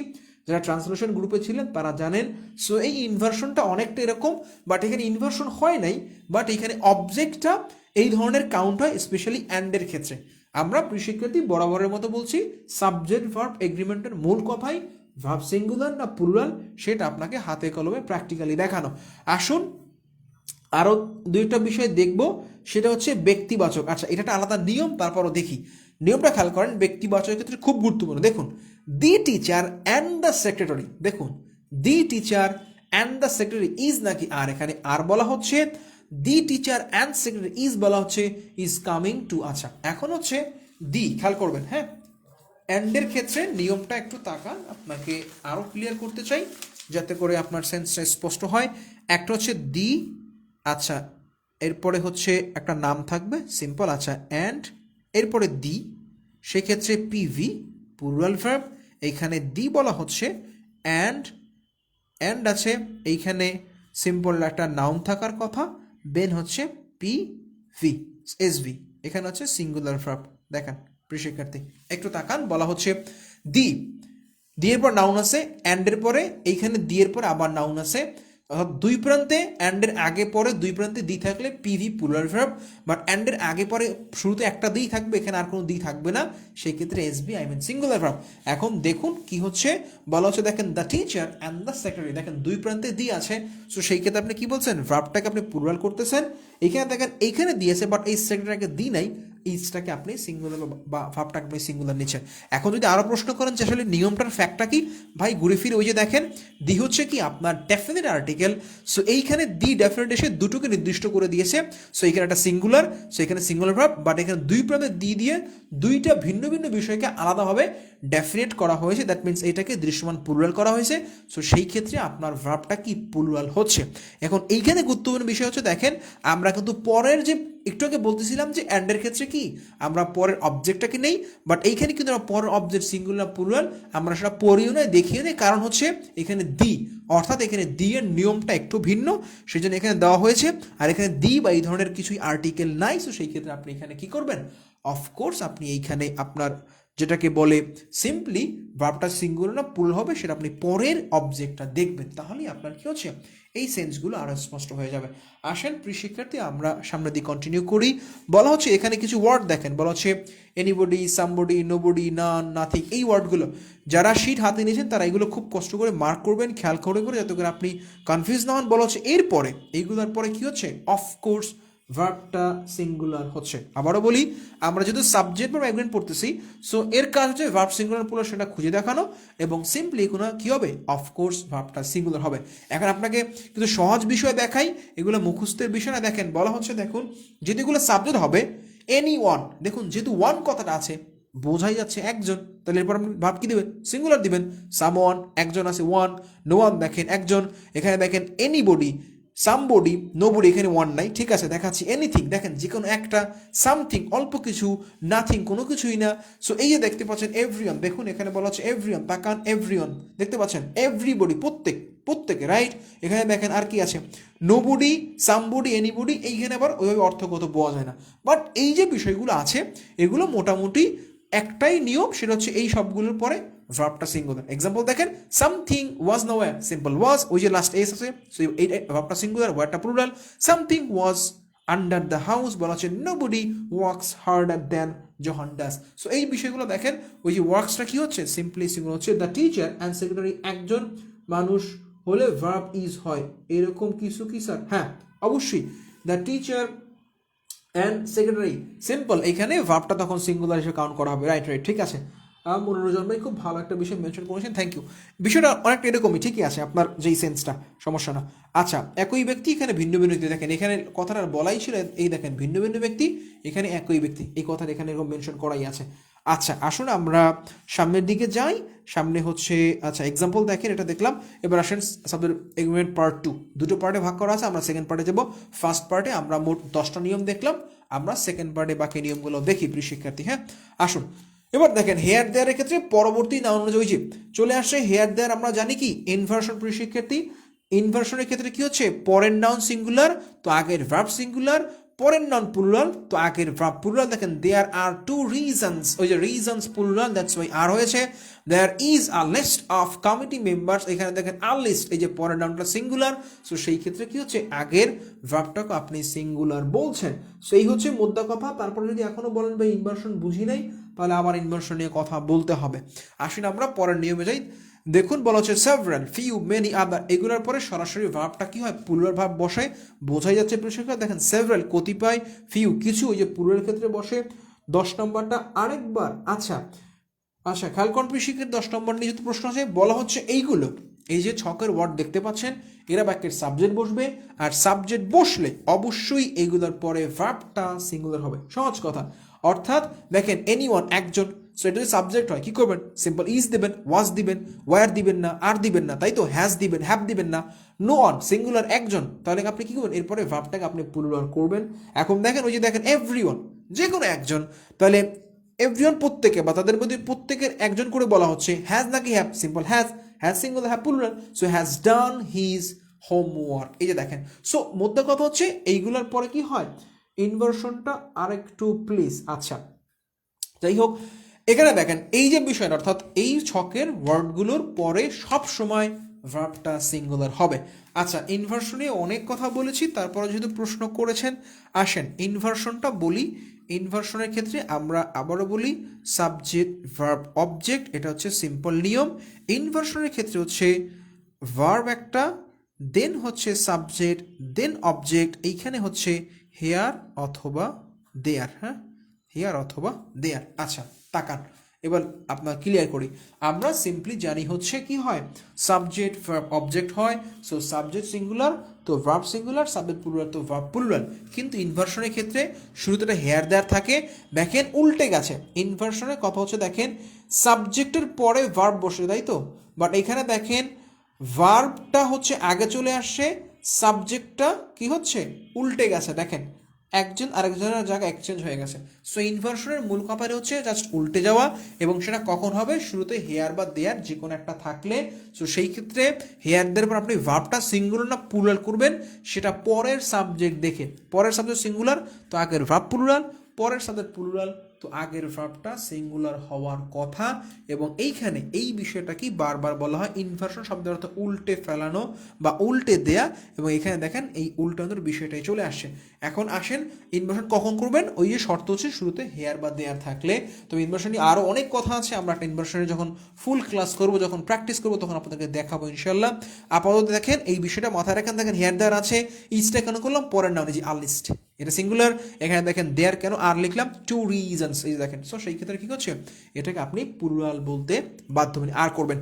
যারা ট্রান্সলেশন গ্রুপে ছিলেন তারা জানেন। সো এই ইনভার্সনটা অনেকটা এরকম, বাট এখানে ইনভার্সন হয় নাই, বাট এখানে অবজেক্টটা এই ধরনের কাউন্ট হয়, স্পেশালি অ্যান্ডের ক্ষেত্রে। আমরা শিক্ষার্থী বরাবরের মতো বলছি, সাবজেক্ট ভার্ব এগ্রিমেন্টের মূল কথাই ভার্ব সিঙ্গুলার না প্লুরাল, সেটা আপনাকে হাতে কলমে প্র্যাকটিক্যালি দেখানো। আসুন আরও দুইটা বিষয় দেখব, সেটা হচ্ছে ব্যক্তিবাচক। আচ্ছা, এটা একটা আলাদা নিয়ম, তারপরও দেখি। নিয়মটা খেয়াল করেন, ব্যক্তিবাচকের ক্ষেত্রে খুব গুরুত্বপূর্ণ। দেখুন, the teacher and the secretary, দেখুন the teacher and the secretary is নাকি আর, এখানে আর বলা হচ্ছে, the teacher and secretary is বলা হচ্ছে ইজ কামিং টু। আচ্ছা, এখন হচ্ছে দি, খেয়াল করবেন হ্যাঁ, অ্যান্ডের ক্ষেত্রে নিয়মটা একটু তাকান, আপনাকে আরও ক্লিয়ার করতে চাই যাতে করে আপনার সেন্সটা স্পষ্ট হয়। একটা হচ্ছে দি, আচ্ছা এরপরে হচ্ছে একটা নাম থাকবে সিম্পল, আচ্ছা অ্যান্ড এরপরে দি, সেক্ষেত্রে পিভি প্লুরাল ভার্ব, এইখানে দি বলা হচ্ছে অ্যান্ড আছে এইখানে সিম্পল একটা নাউন থাকার কথা, দেন হচ্ছে পি ভি এসভি, এখানে হচ্ছে সিঙ্গুলার ভার্ব। দেখেন প্রিয় শিক্ষার্থী একটু তাকান, বলা হচ্ছে দি, দিয়ের পর নাউন আছে, অ্যান্ডের পরে এইখানে দিয়ের পর আবার নাউন আছে, অর্থাৎ দুই প্রান্তে অ্যান্ডের আগে পরে দুই প্রান্তে দি থাকলে পিভি প্লুরাল ভার্ব, বাট অ্যান্ডের আগে পরে শুরুতে একটা দি থাকবে, এখানে আর কোনো দি থাকবে না, সেই ক্ষেত্রে SV I mean singular verb. এখন দেখুন কি হচ্ছে, বলা হচ্ছে দেখেন the teacher and the secretary, দেখেন দুই প্রান্তে দি আছে, সো সেই ক্ষেত্রে আপনি কি বলছেন, ভার্বটাকে আপনি প্লুরাল করতেছেন। এইখানে দেখেন এইখানে দিয়েছে বাট এই সেক্রেটারিকে দি নাই, ইজটাকে আপনি সিঙ্গুলার বা ভাবটাকে আপনি সিঙ্গুলার নিচ্ছেন। এখন যদি আরও প্রশ্ন করেন যে আসলে নিয়মটার ফ্যাক্টটা কি, ভাই ঘুরে ফিরে ওই যে দেখেন দি হচ্ছে কি আপনার ডেফিনেট আর্টিকেল, সো এইখানে দি ডেফিনেট এসে দুটোকে নির্দিষ্ট করে দিয়েছে, সো এখানে একটা সিঙ্গুলার, সো এখানে সিঙ্গুলার ভার্ব, বাট এখানে দুই প্রান্তে দি দিয়ে দুইটা ভিন্ন ভিন্ন বিষয়কে আলাদাভাবে ডেফিনেট করা হয়েছে, দ্যাট মিনস এটাকে দৃশ্যমান প্লুরাল করা হয়েছে, সো সেই ক্ষেত্রে আপনার ভার্বটা কি প্লুরাল হচ্ছে। এখন এইখানে গুরুত্বপূর্ণ বিষয় হচ্ছে দেখেন, আমরা কিন্তু পরের যে একটু আগে বলতেছিলাম যে অ্যান্ডের ক্ষেত্রে কি আমরা পরের অবজেক্টটাকে নেই, বাট এইখানে কিন্তু আমরা পরের অবজেক্ট সিঙ্গুলার প্লুরাল আমরা সেটা পড়িও না দেখিও নেই, কারণ হচ্ছে এখানে দি, অর্থাৎ এখানে দি এর নিয়মটা একটু ভিন্ন, সেই জন্য এখানে দেওয়া হয়েছে, আর এখানে দি বা এই ধরনের কিছুই আর্টিকেল নাই, সো সেই ক্ষেত্রে আপনি এখানে কি করবেন, অফকোর্স আপনি এইখানে আপনার যেটাকে বলে সিম্পলি ভার্বটা সিঙ্গুলার না প্লুরাল হবে সেটা আপনি পরের অবজেক্টটা দেখবেন, তাহলেই আপনার কি হচ্ছে এই সেন্সগুলো আরও স্পষ্ট হয়ে যাবে। আসেন প্রিয় শিক্ষার্থী আমরা সামনের দিকে কন্টিনিউ করি। বলা হচ্ছে এখানে কিছু ওয়ার্ড দেখেন, বলা হচ্ছে এনিবডি, সামবডি, নোবডি, নান, নাথিং, এই ওয়ার্ডগুলো যারা শিট হাতে নিয়েছেন তারা এগুলো খুব কষ্ট করে মার্ক করবেন, খেয়াল করে করে যাতে করে আপনি কনফিউজ না হন। বলা হচ্ছে এরপরে এইগুলোর পরে কি হচ্ছে, অফকোর্স ভার্বটা সিঙ্গুলার হচ্ছে। আবারও বলি, আমরা যেহেতু সাবজেক্ট বা অ্যাগ্রেন্ট পড়তেছি, সো এর কাজ হচ্ছে ভার্ব সিঙ্গুলার প্লুরাল সেটা খুঁজে দেখানো, এবং সিম্পলি কোনো কি হবে, অফকোর্স ভার্বটা সিঙ্গুলার হবে। এখন আপনাকে কিন্তু সহজ বিষয় দেখাই, এগুলো মুখস্থের বিষয় না। দেখেন বলা হচ্ছে, দেখুন যেহেতু এগুলো সাবজেক্ট হবে এনি ওয়ান, দেখুন যেহেতু ওয়ান কথাটা আছে বোঝাই যাচ্ছে একজন, তাহলে এরপর আপনি ভাব কি দিবেন, সিঙ্গুলার দিবেন। সাম ওয়ান, একজন আছে ওয়ান, নো ওয়ান দেখেন একজন, এখানে দেখেন এনিবডি, সামবডি, নোবডি, এখানে ওয়ান নাই, ঠিক আছে দেখাচ্ছি এনিথিং, দেখেন যে কোনো একটা, সামথিং অল্প কিছু, নাথিং কোনো কিছুই না। সো এই যে দেখতে পাচ্ছেন এভরিওয়ান, দেখুন এখানে বলা হচ্ছে এভরিওয়ান, তাকান এভরিওয়ান দেখতে পাচ্ছেন, এভরিবডি প্রত্যেকে রাইট। এখানে দেখেন আর কি আছে, নোবডি, সামবডি, এনিবডি, এইখানে আবার ওইভাবে অর্থগত বোঝা যায় না, বাট এই যে বিষয়গুলো আছে এগুলো মোটামুটি একটাই নিয়ম, সেটা হচ্ছে এই সবগুলোর পরে ভার্বটা সিঙ্গুলার। এক্সাম্পল দেখেন, something was nowhere, simple was, ওই যে লাস্ট এস আছে, সো এই ভার্বটা সিঙ্গুলার, ওয়ার্ডটা plural. Something was under the house, বলা হচ্ছে nobody works harder than Johan does. So এই বিষয়গুলো দেখেন, ওই যে ওয়ার্কসটা কি হচ্ছে, সিম্পলি সিঙ্গুলার হচ্ছে। দ্য টিচার অ্যান্ড সেক্রেটারি, একজন মানুষ হলে ভার্ব ইজ হয়, এরকম কিছু কি স্যার? হ্যাঁ অবশ্যই, the teacher and secretary simple, এখানে ভার্বটা তখন সিঙ্গুলার হিসেবে কাউন্ট করা হবে, রাইট রাইট ঠিক আছে। মনোরঞ্জন ভাই খুব ভালো একটা বিষয় মেনশন করেছেন, থ্যাংক ইউ। বিষয়টা অনেকটা এরকমই, ঠিকই আছে আপনার যেই সেন্সটা, সমস্যা না। আচ্ছা, একই ব্যক্তি এখানে ভিন্ন ভিন্ন ব্যক্তি, দেখেন এখানে কথাটা বলাই ছিল, এই দেখেন ভিন্ন ভিন্ন ব্যক্তি, এখানে একই ব্যক্তি, এই কথাটা এখানে এরকম মেনশন করাই আছে। আচ্ছা আসুন আমরা সামনের দিকে যাই, সামনে হচ্ছে আচ্ছা এক্সাম্পল দেখেন, এটা দেখলাম। এবার আসেন সাবজেক্ট এগ্রিমেন্ট পার্ট 2, দুটো পার্টে ভাগ করা আছে, আমরা সেকেন্ড পার্টে যাব। ফার্স্ট পার্টে আমরা মোট 10টা নিয়ম দেখলাম, আমরা সেকেন্ড পার্টে বাকি নিয়মগুলো দেখি প্রিয় শিক্ষার্থী। হ্যাঁ আসুন, এবার দেখেন হেয়ার দেয়ারের ক্ষেত্রে পরবর্তী নাউন অনুযায়ী যে চলে আসছে হেয়ার দেয়ার, আমরা জানি কি ইনভার্সন প্রিয় শিক্ষার্থী। ইনভার্সনের ক্ষেত্রে কি হচ্ছে, পরের নাউন সিঙ্গুলার তো আগের ভার্ব সিঙ্গুলার, পরের নাউন প্লুরাল তো আগের ভার্ব প্লুরাল। দেখেন দেয়ার আর টু রিজনস, ওই যে reasons plural, that's why are হয়েছে। There is a list of committee members, এখানে দেখেন আর লিস্ট, এই যে পরের নাউনটা সিঙ্গুলার, সো সেই ক্ষেত্রে কি হচ্ছে আগের ভার্বটাকে আপনি সিঙ্গুলার বলছেন, সেই হচ্ছে মোদ্দা কথা। তারপর যদি এখনো বলেন ভাই ইনভার্সন বুঝি নাই, তাহলে আবার ইনভার্সন নিয়ে কথা বলতে হবে। আসুন আমরা পরের নিয়মে যাই। দেখুন বলা হচ্ছে সেভারাল, ফিউ, মেনি, আদার, এগুলোর পরে সরাসরি ভার্বটা কি হয়, প্লুরাল ভার্ব বসে, বোঝাই যাচ্ছে প্রিয় শিক্ষার্থী। দেখেন সেভারাল কতিপয়, ফিউ কিছু, ওই যে প্লুরাল ক্ষেত্রে বসে, 10 নম্বরটা আরেকবার। আচ্ছা আচ্ছা, খেয়াল করুন প্রিয় শিক্ষার্থী, 10 নম্বর নিয়ে যেহেতু প্রশ্ন আছে, বলা হচ্ছে এইগুলো, এই যে ছকের ওয়ার্ড দেখতে পাচ্ছেন, এরা বাক্যের সাবজেক্ট বসবে, আর সাবজেক্ট বসলে অবশ্যই এইগুলোর পরে ভার্বটা সিঙ্গুলার হবে। সহজ কথা, অর্থাৎ দেখেন এনিওয়ান একজন, সো এটা যদি সাবজেক্ট হয় কি করবেন, সিম্পল ইজ দিবেন, ওয়াজ দিবেন, ওয়ার দিবেন না, আর দিবেন না, তাই তো, হ্যাজ দিবেন, হ্যাভ দিবেন না। নো অন সিঙ্গুলার একজন, তাহলে আপনি কি করবেন, এরপরে ভার্বটাকে আপনি প্লুরাল করবেন। এখন দেখেন ওই যে দেখেন এভরিওয়ান, যে কোনো একজন, তাহলে এভরিওয়ান প্রত্যেকে বা তাদের মধ্যে প্রত্যেকের একজন করে বলা হচ্ছে, হ্যাজ নাকি have, simple has, has singular, have plural, so has done his homework. এই যে দেখেন, সো মোদ্দা কথা হচ্ছে এইগুলোর পরে কি হয়, ইনভার্সনটা আরেকটু প্লিজ। আচ্ছা যাই হোক, এখানে দেখেন এই যে বিষয়টা, অর্থাৎ এই ছকের ওয়ার্ডগুলোর পরে সব সময় ভার্বটা সিঙ্গুলার হবে। আচ্ছা ইনভার্সনে অনেক কথা বলেছি, তারপরে যেহেতু প্রশ্ন করেছেন, আসেন ইনভার্সনটা বলি। ইনভার্সনের ক্ষেত্রে আমরা আবারও বলি সাবজেক্ট ভার্ব অবজেক্ট, এটা হচ্ছে সিম্পল নিয়ম। ইনভার্সনের ক্ষেত্রে হচ্ছে ভার্ব একটা, দেন হচ্ছে সাবজেক্ট, দেন অবজেক্ট, এইখানে হচ্ছে হেয়ার অথবা দেয়ার। হ্যাঁ, হেয়ার অথবা দেয়ার। আচ্ছা তাকান, এবার আপনার ক্লিয়ার করি। আমরা সিম্পলি জানি হচ্ছে কি হয়, সাবজেক্ট ভার্ব অবজেক্ট হয়, সো সাবজেক্ট সিঙ্গুলার তো ভার্ব সিঙ্গুলার, সাবজেক্ট প্লুরাল তো ভার্ব প্লুরাল। কিন্তু ইনভার্সনের ক্ষেত্রে শুরুতে একটা হেয়ার দেয়ার থাকে, দেখেন উল্টে গেছে। ইনভার্সনের কথা হচ্ছে দেখেন সাবজেক্টের পরে ভার্ব বসে, তাই তো, বাট এখানে দেখেন ভার্বটা হচ্ছে আগে চলে আসছে, সাবজেক্টটা কি হচ্ছে উল্টে গেছে। দেখেন একজন আরেকজনের জায়গায় এক্সচেঞ্জ হয়ে গেছে। সো ইনভার্সনের মূল কথাটা হচ্ছে জাস্ট উল্টে যাওয়া, এবং সেটা কখন হবে, শুরুতে হেয়ার বা দেয়ার যে কোনো একটা থাকলে। সো সেই ক্ষেত্রে হেয়ার দেওয়ার পর আপনি ভার্বটা সিঙ্গুলার না প্লুরাল করবেন, সেটা পরের সাবজেক্ট দেখে। পরের সাবজেক্ট সিঙ্গুলার তো আগের ভার্ব প্লুরাল, পরের সাবজেক্ট প্লুরাল তো আগের ভার্বটা সিঙ্গুলার হওয়ার কথা। এবং এইখানে এই বিষয়টা কি বারবার বলা হয়, ইনভার্সন শব্দের অর্থ উল্টে ফেলানো বা উল্টে দেয়া, এবং এখানে দেখেন এই উল্টানোর বিষয়টাই চলে আসছে। এখন আসেন ইনভার্সন কখন করবেন, ওই যে শর্ত হচ্ছে শুরুতে হেয়ার বা দেয়ার থাকলে। তো ইনভার্সন নিয়ে আরও অনেক কথা আছে, আমরা একটা ইনভার্সনের যখন ফুল ক্লাস করবো, যখন প্র্যাকটিস করবো, তখন আপনাদেরকে দেখাবো ইনশাল্লাহ। আপাতত দেখেন এই বিষয়টা মাথায় রাখেন, দেখেন হেয়ার দেয়ার আছে, ইজটা কেন করলাম, পরের নাম, এই যে আর লিস্ট, এটা সিঙ্গুলার, এখানে দেখেন দেয়ার কেন আর লিখলাম, টু রিজনস, এই দেখেন। সো সেই ক্ষেত্রে কি হচ্ছে, এটাকে আপনি প্লুরাল বলতে বাধ্য হবেন, আর করবেন।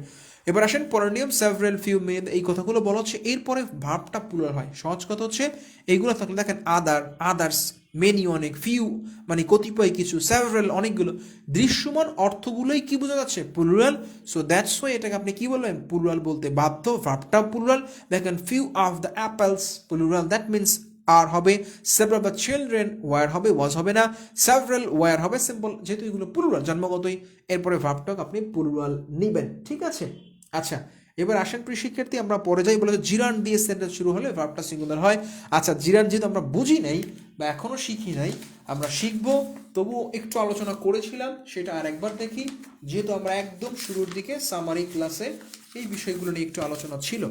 এবার আসেন পরের নিয়ম, সেভারাল, ফিউ, মেড, এই কথাগুলো বলা হচ্ছে এরপরে ভার্বটা প্লুরাল হয়। সহজ কথা হচ্ছে এইগুলো থাকলে দেখেন আদার, আদার্স, মেনি অনেক, ফিউ মানে কতিপয় কিছু, সেভারাল অনেকগুলো, দৃশ্যমান অর্থগুলোই কি বোঝা যাচ্ছে, প্লুরাল। সো দ্যাটস ওয়াই এটাকে আপনি কি বলবেন, প্লুরাল বলতে বাধ্য, ভার্বটা প্লুরাল। দেখেন few of the apples plural, that means are হবে, সেভারাল বা চিলড্রেন ওয়ার হবে, ওয়াজ হবে না, সেভারাল ওয়ার হবে, সিম্পল, যেহেতু এগুলো প্লুরাল জন্মগতই, এরপরে ভার্বটাকে আপনি প্লুরাল নেবেন, ঠিক আছে। আচ্ছা এবার আসেন প্রিয় শিক্ষার্থী, আমরা পরে যাই, বলে জিরান দিয়ে সেন্টেন্স শুরু হলে ভার্বটা সিঙ্গুলার হয়। আচ্ছা জিরান যেহেতু আমরা বুঝি নাই বা এখনও শিখি নাই, আমরা শিখবো, তবুও একটু আলোচনা করেছিলাম, সেটা আর একবার দেখি, যেহেতু আমরা একদম শুরুর দিকে সামারি ক্লাসে এই বিষয়গুলো নিয়ে একটু আলোচনা ছিল।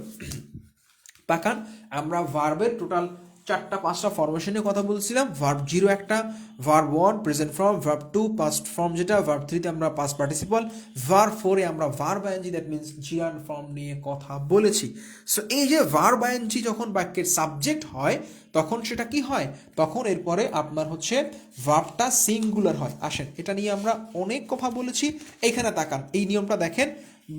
তাকান, আমরা ভার্বের টোটাল 4-5টা ফরমেশনের কথা বলছিলাম। ভার্ব 0 একটা, verb 1 present form, verb 2 past form যেটা, ভার্ব 3তে আমরা পাস্ট পার্টিসিপল, ভার্ব 4-এ আমরা verb ING, that means gerund form নিয়ে কথা বলেছি। সো এই যে ভার্ব আইএনজি যখন বাক্যের সাবজেক্ট হয়, তখন সেটা কি হয়, তখন এরপরে আপনার হচ্ছে ভার্বটা সিঙ্গুলার হয়। আসেন এটা নিয়ে আমরা অনেক কথা বলেছি। এখানে তাকান, এই নিয়মটা দেখেন,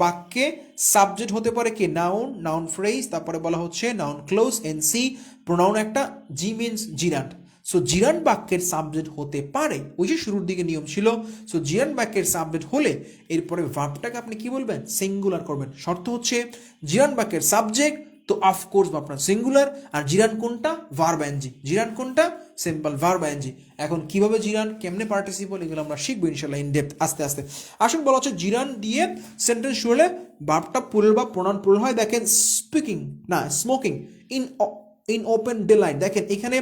বাক্যে সাবজেক্ট হতে পারে কি, নাউন, নাউন ফ্রেজ, তারপরে বলা হচ্ছে নাউন ক্লোজ, এনসি, প্রোনাউন একটা, জি মিনস জিরান্ট। সো জিরান্ট বাক্যের সাবজেক্ট হতে পারে, ওই যে শুরুর দিকে নিয়ম ছিল। সো জিরান্ট বাক্যের সাবজেক্ট হলে এরপরে ভার্বটাকে আপনি কি বলবেন, সিঙ্গুলার করবেন। শর্ত হচ্ছে জিরান্ট বাক্যের সাবজেক্ট তো অফকোর্স আপনার সিঙ্গুলার, আর জিরান কোনটা, ভার্ব আইএনজি, জিরান কোনটা, সিম্পল ভার্ব আইএনজি। এখন কিভাবে জিরান, কেমনে পার্টিসিপল, এগুলো আমরা শিখবো ইনশাল্লাহ ইন ডেপথ আস্তে আস্তে। আসুন বলা হচ্ছে জিরান দিয়ে সেন্টেন্স শুরু হলে ভার্বটা প্লুরাল বা প্রোনাউন প্লুরাল হয়। দেখেন স্পিকিং না smoking, in in open delight, দেখেন এখানে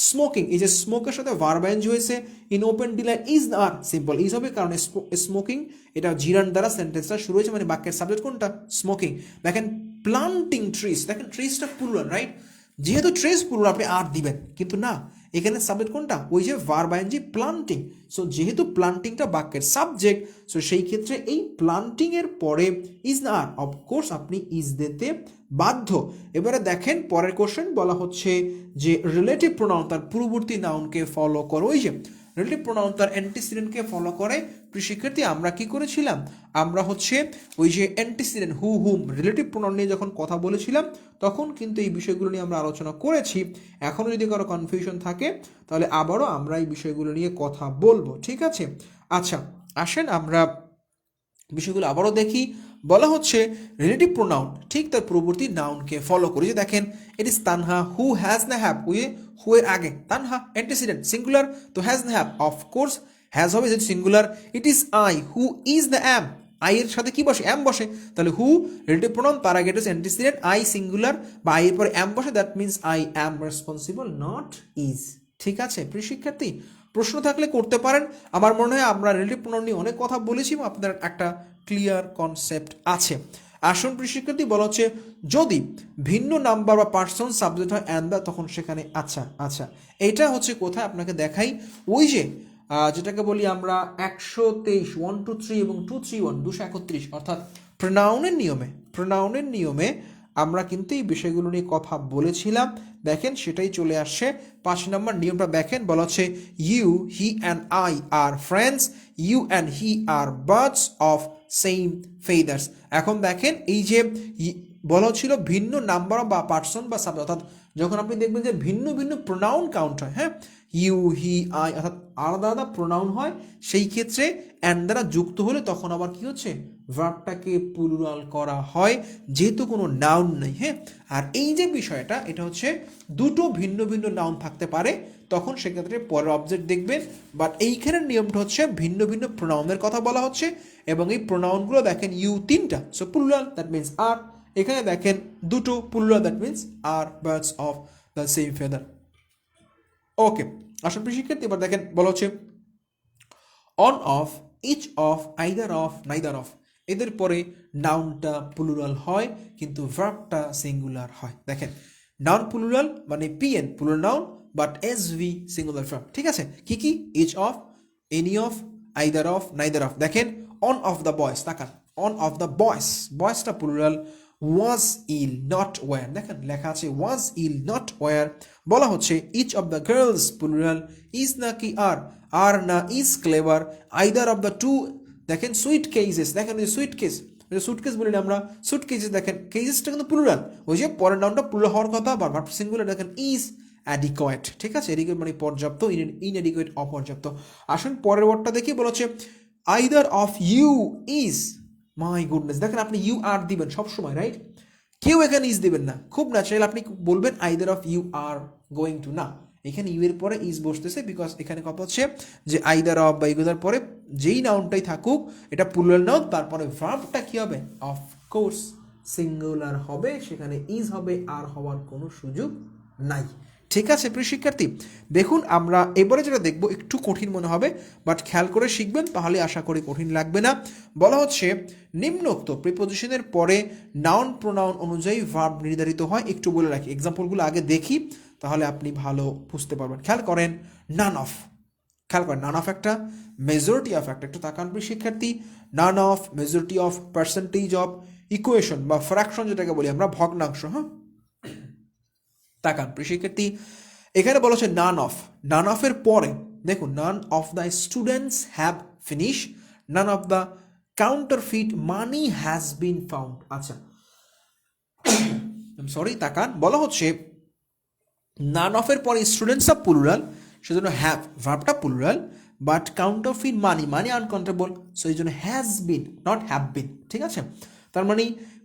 স্মোকিং, এই যে স্মোকের সাথে ভার্ব আইএনজি হয়েছে, in open delight is are, simple is হবে, কারণ স্মোকিং এটা জিরান দ্বারা সেন্টেন্সটা শুরু হয়েছে, মানে বাক্যের সাবজেক্ট কোনটা, স্মোকিং। দেখেন প্লান্টিং ট্রিজ, দেখেন ট্রিজটা প্লুরাল, রাইট, যেহেতু ট্রিজ প্লুরাল আপনি আর দিবেন, কিন্তু না, এখানে সাবজেক্ট কোনটা, ওই যে ভার্ব আইএনজি প্লান্টিং। সো যেহেতু প্লান্টিংটা বাক্যের সাবজেক্ট, সো সেই ক্ষেত্রে এই প্লান্টিং এর পরে ইজ না আর, অফকোর্স আপনি ইজ দিতে বাধ্য। এবারে দেখেন পরের কোশ্চেন বলা হচ্ছে যে রিলেটিভ প্রোনাউন তার পূর্ববর্তী নাউনকে ফলো করো, ওই যে রিলেটিভ প্রোনাউন তার অ্যান্টিসিডেন্টকে ফলো করে। প্রিয় শিক্ষার্থী আমরা কি করেছিলাম, আমরা হচ্ছে ওই যে অ্যান্টিসিডেন্ট হু হুম রিলেটিভ প্রোনাউন নিয়ে যখন কথা বলেছিলাম তখন কিন্তু এই বিষয়গুলো নিয়ে আমরা আলোচনা করেছি। এখনও যদি কারো কনফিউশন থাকে তাহলে আবারও আমরা এই বিষয়গুলো নিয়ে কথা বলবো, ঠিক আছে। আচ্ছা আসেন আমরা বিষয়গুলো আবারও দেখি। বলা হচ্ছে রিলেটিভ প্রোনাউন ঠিক তার পূর্ববর্তী নাউনকে ফলো করে। যে দেখেন it is Tanha who has না হ্যাভ, হু এর আগে তানহা অ্যান্টিসিডেন্ট সিঙ্গুলার, তো হ্যাজ না হ্যাভ অফকোর্স হ্যাজ হবে যেহেতু singular. It is I who is the am, I এর সাথে কি বসে, অ্যাম বসে, তাহলে হু রিলেটিভ প্রোনাউন তার আগে এটা অ্যান্টিসিডেন্ট, আই সিঙ্গুলার বা আই এর পরে অ্যাম বসে, that means I am responsible not is. ঠিক আছে প্রিয় শিক্ষার্থী, প্রশ্ন থাকলে করতে পারেন। আমার মনে হয় আমরা রিলেটিভ প্রোনাউন নিয়ে অনেক কথা বলেছি এবং আপনাদের একটা ক্লিয়ার কনসেপ্ট আছে। আসন প্রিয় শিক্ষার্থী বলা হচ্ছে যদি ভিন্ন নাম্বার বা পার্সন সাবজেক্ট হয় অ্যান্ড দ্য, তখন সেখানে আচ্ছা আচ্ছা এইটা হচ্ছে কোথায় আপনাকে দেখাই, ওই যে যেটাকে বলি আমরা 123 123 এবং 231 231 অর্থাৎ প্রোনাউনের নিয়মে আমরা কিন্তু এই বিষয়গুলো নিয়ে কথা বলেছিলাম। দেখেন সেটাই চলে আসছে 5 নম্বর নিয়মটা দেখেন, বলা হচ্ছে you he and I are friends, you and he are birds of same feathers. এখন দেখেন এই যে বলা হচ্ছিল ভিন্ন নাম্বার বা পার্সন বা সাবজেক্ট, অর্থাৎ যখন আপনি দেখবেন যে ভিন্ন ভিন্ন প্রোনাউন কাউন্ট হয়, হ্যাঁ ইউ হি আই অর্থাৎ আলাদা আলাদা প্রোনাউন হয়, সেই ক্ষেত্রে অ্যান্ড দ্বারা যুক্ত হলে তখন আবার কি হচ্ছে ভার্বটাকে প্লুরাল করা হয় যেহেতু কোনো নাউন নেই। হ্যাঁ আর এই যে বিষয়টা এটা হচ্ছে দুটো ভিন্ন ভিন্ন নাউন থাকতে পারে, তখন সেক্ষেত্রে পরের অবজেক্ট দেখবেন। বাট এইখানের নিয়মটা হচ্ছে ভিন্ন ভিন্ন প্রোনাউনের কথা বলা হচ্ছে এবং এই প্রোনাউনগুলো দেখেন ইউ তিনটা, so plural that means are, এখানে দেখেন দুটো plural that means are birds of the same feather. Okay আসল প্রিয় শিক্ষার্থী এবার দেখেন বলা হচ্ছে one of, each of, either of, neither of, এদের পরে নাউনটা প্লুরাল হয় কিন্তু ভার্বটা সিঙ্গুলার হয়। দেখেন নাউন প্লুরাল মানে PN plural noun, but SV singular verb. ঠিক আছে কি কি, each of, any of, either of, neither of. দেখেন অন অফ দ্য বয়েস, তাকান অন অফ দ্য বয়েস, বয়েসটা plural, was ill not were, দেখেন লেখা আছে ওয়াজ ইল নট ওয়ার। বলা হচ্ছে each of the girls plural, is না কি আর না is clever, either of the two. দেখেন সুইট কেসেস, দেখেন ওই সুইট কেস, সুটকেস বলি না আমরা, সুট কেসেস, দেখেন কেসেসটা কিন্তু প্লুরাল, ওই যে পরের নামটা প্লুরাল হওয়ার কথা বা ভার্ব সিঙ্গুলার। দেখেন ইজ অ্যাডিকোয়েট, ঠিক আছে এডিকোয়েট মানে পর্যাপ্ত, ইনএডিকোয়েট অপর্যাপ্ত। আসুন পরের ওয়ার্ডটা দেখি, বলা হচ্ছে either of you is, my goodness, দেখেন আপনি ইউ আর দিবেন সবসময়, রাইট, কেউ এখানে ইজ দিবেন না, খুব ন্যাচারাল আপনি বলবেন either of you are going to, না এখানে ইউ এর পরে ইজ বসতেছে, বিকজ এখানে কথা হচ্ছে যে আইদার অফ বা এগুলোর পরে যেই নাউনটাই থাকুক এটা প্লুরাল নাউন, তারপরে ভার্বটা কি হবে, অফকোর্স সিঙ্গুলার হবে, সেখানে ইজ হবে, আর হওয়ার কোনো সুযোগ নাই। ঠিক আছে প্রিয় শিক্ষার্থী, দেখুন আমরা এবারে যেটা দেখবো একটু কঠিন মনে হবে, বাট খেয়াল করে শিখবেন তাহলে আশা করি কঠিন লাগবে না। বলা হচ্ছে নিম্নোক্ত প্রিপোজিশনের পরে নাউন প্রোনাউন অনুযায়ী ভার্ব নির্ধারিত হয়। একটু বলে রাখি, এক্সাম্পলগুলো আগে দেখি তাহলে আপনি ভালো বুঝতে পারবেন। খেয়াল করেন নান অফ, খেয়াল করেন নান অফ একটা, মেজরিটি অফ একটা, একটু তাকান প্রিয় শিক্ষার্থী, none of, majority of, percentage of, equation বা ফ্র্যাকশন যেটাকে বলি আমরা, ভগ্নাংশ। হ্যাঁ তাকান প্রিয় শিক্ষার্থী, এখানে বলা হচ্ছে নান অফ, নান অফের পরে দেখুন none of the students have finish, none of the counterfeit money has been found. আচ্ছা সরি তাকান, বলা হচ্ছে নান অফের পরে স্টুডেন্টসরা প্লুরাল, সেজন্য হ্যাভ ভার্বটা plural, but counterfeit money, money uncountable, so এই জন্য has been not have been. ঠিক আছে তার মানে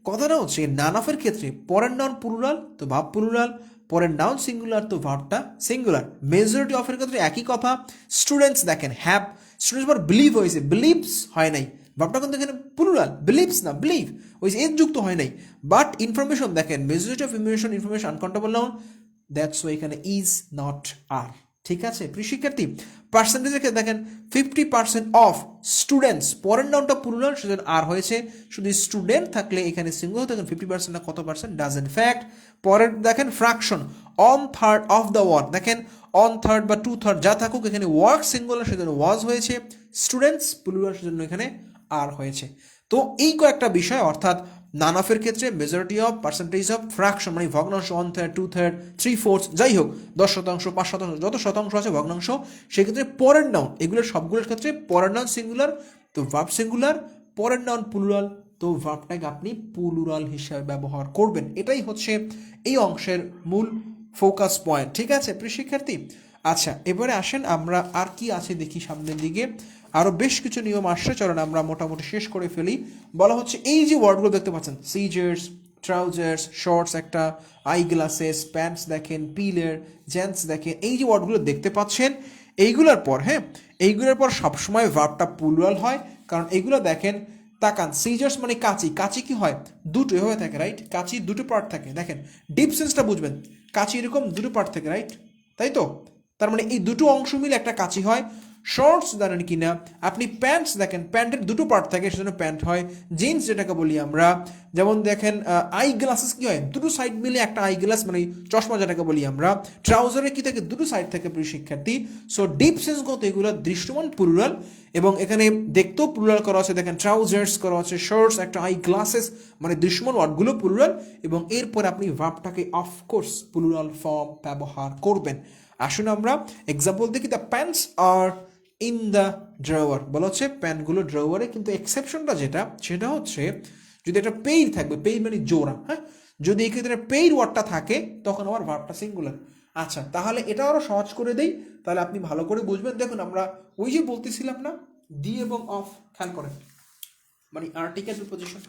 কথাটা হচ্ছে নান অফের ক্ষেত্রে পরের নাউন প্লুরাল তো ভার্ব প্লুরাল, পরের নাউন সিঙ্গুলার তো ভার্বটা সিঙ্গুলার। মেজরিটি অফের ক্ষেত্রে একই কথা, স্টুডেন্টস দেখেন হ্যাভ, স্টুডেন্টস পর বিলিভ হয়েছে, বিলিভস হয় নাই, ভার্বটা কিন্তু এখানে প্লুরাল, বিলিভস না বিলিভ, ওই এজ যুক্ত হয় নাই। বাট ইনফরমেশন দেখেন majority of information uncountable noun, that's why এখানে ইজ নট আর। ঠিক আছে প্রিয় শিক্ষার্থী, পার্সেন্টেজের ক্ষেত্রে দেখেন 50% অফ স্টুডেন্টস, পরের নাউনটা প্লুরাল সেজন্য আর হয়েছে, শুধু স্টুডেন্ট থাকলে এখানে সিঙ্গুলার, দেখেন 50% না কত পার্সেন্ট ডাজেন্ট ফ্যাক্ট। পরের দেখেন fraction, on third of the work, দেখেন অন থার্ড বা টু থার্ড যা থাকুক এখানে ওয়ার্ক সিঙ্গুলার সেজন্য ওয়াজ হয়েছে, স্টুডেন্টস প্লুরাল সেজন্য এখানে আর হয়েছে। তো এই কয়েকটা বিষয় অর্থাৎ নান অফের ক্ষেত্রে majority of, percentage of, fraction মানে ভগ্নাংশ, 1/3, 2/3, 3/4, যাই হোক 10%, 5%, যত শতাংশ আছে ভগ্নাংশ, সেক্ষেত্রে পরের নাউন, এগুলোর সবগুলোর ক্ষেত্রে পরের নাউন সিঙ্গুলার, তো ভার্ব সিঙ্গুলার, পরের নাউন প্লুরাল, তো ভার্বটাকে আপনি প্লুরাল হিসাবে ব্যবহার করবেন। এটাই হচ্ছে এই অংশের মূল ফোকাস পয়েন্ট, ঠিক আছে প্রিয় শিক্ষার্থী? আচ্ছা, এবারে আসেন আমরা আর কি আছে দেখি সামনের দিকে। আরও বেশ কিছু নিয়ম আসছে, চলেন আমরা মোটামুটি শেষ করে ফেলি। বলা হচ্ছে এই যে ওয়ার্ডগুলো দেখতে পাচ্ছেন, সিজার্স, ট্রাউজার্স, শর্টস একটা, আই গ্লাসেস, প্যান্টস দেখেন, পিলার, জেন্টস দেখেন, এই যে ওয়ার্ডগুলো দেখতে পাচ্ছেন, এইগুলোর পর এইগুলোর পর সবসময় ভার্বটা প্লুরাল হয়, কারণ এইগুলো দেখেন, তাকান, সিজার্স মানে কাঁচি, কাঁচি কি হয় দুটো এভাবে থাকে, রাইট? কাঁচি দুটো পার্ট থাকে, দেখেন ডিপ সেন্সটা বুঝবেন, কাঁচি এরকম দুটো পার্ট থাকে, রাইট? তাই তো, তার মানে এই দুটো অংশ মিলে একটা কাঁচি হয়। শর্টস জানেন কি না আপনি? প্যান্টস দেখেন, প্যান্টের দুটো পার্ট থাকে, সেজন্য প্যান্ট হয়। জিন্স যেটাকে বলি আমরা, যেমন দেখেন আই গ্লাসেস কি হয়, দুটো সাইড মিলে একটা আই গ্লাস মানে চশমা যেটাকে বলি আমরা। ট্রাউজারে কি থাকে, দুটো সাইড থাকে প্রিয় শিক্ষার্থী। সো ডিপ সেন্সগত এগুলো দৃশ্যমান প্লুরাল, এবং এখানে দেখতেও প্লুরাল করা আছে, দেখেন ট্রাউজার্স করা আছে, শর্টস একটা, আই গ্লাসেস মানে দৃশ্যমান ওয়ার্ডগুলো প্লুরাল, এবং এরপর আপনি ভার্বটাকে অফকোর্স প্লুরাল ফর্ম ব্যবহার করবেন। আসুন আমরা এক্সাম্পল দেখি। The pants are in the drawer, বলা হচ্ছে প্যান্টগুলো ড্রয়ারে, কিন্তু এক্সেপশনটা যেটা সেটা হচ্ছে যদি একটা পেইর থাকবে, পেইর মানে জোড়া, হ্যাঁ, যদি এই ক্ষেত্রে পেইর ওয়ার্ডটা থাকে তখন আবার ভার্বটা সিঙ্গুলার। আচ্ছা, তাহলে এটা আরও সহজ করে দেই, তাহলে আপনি ভালো করে বুঝবেন। দেখুন আমরা ওই যে বলতেছিলাম না, দি এবং অফ, খেয়াল করেন, মানে আর্টিকেল প্রিপোজিশন,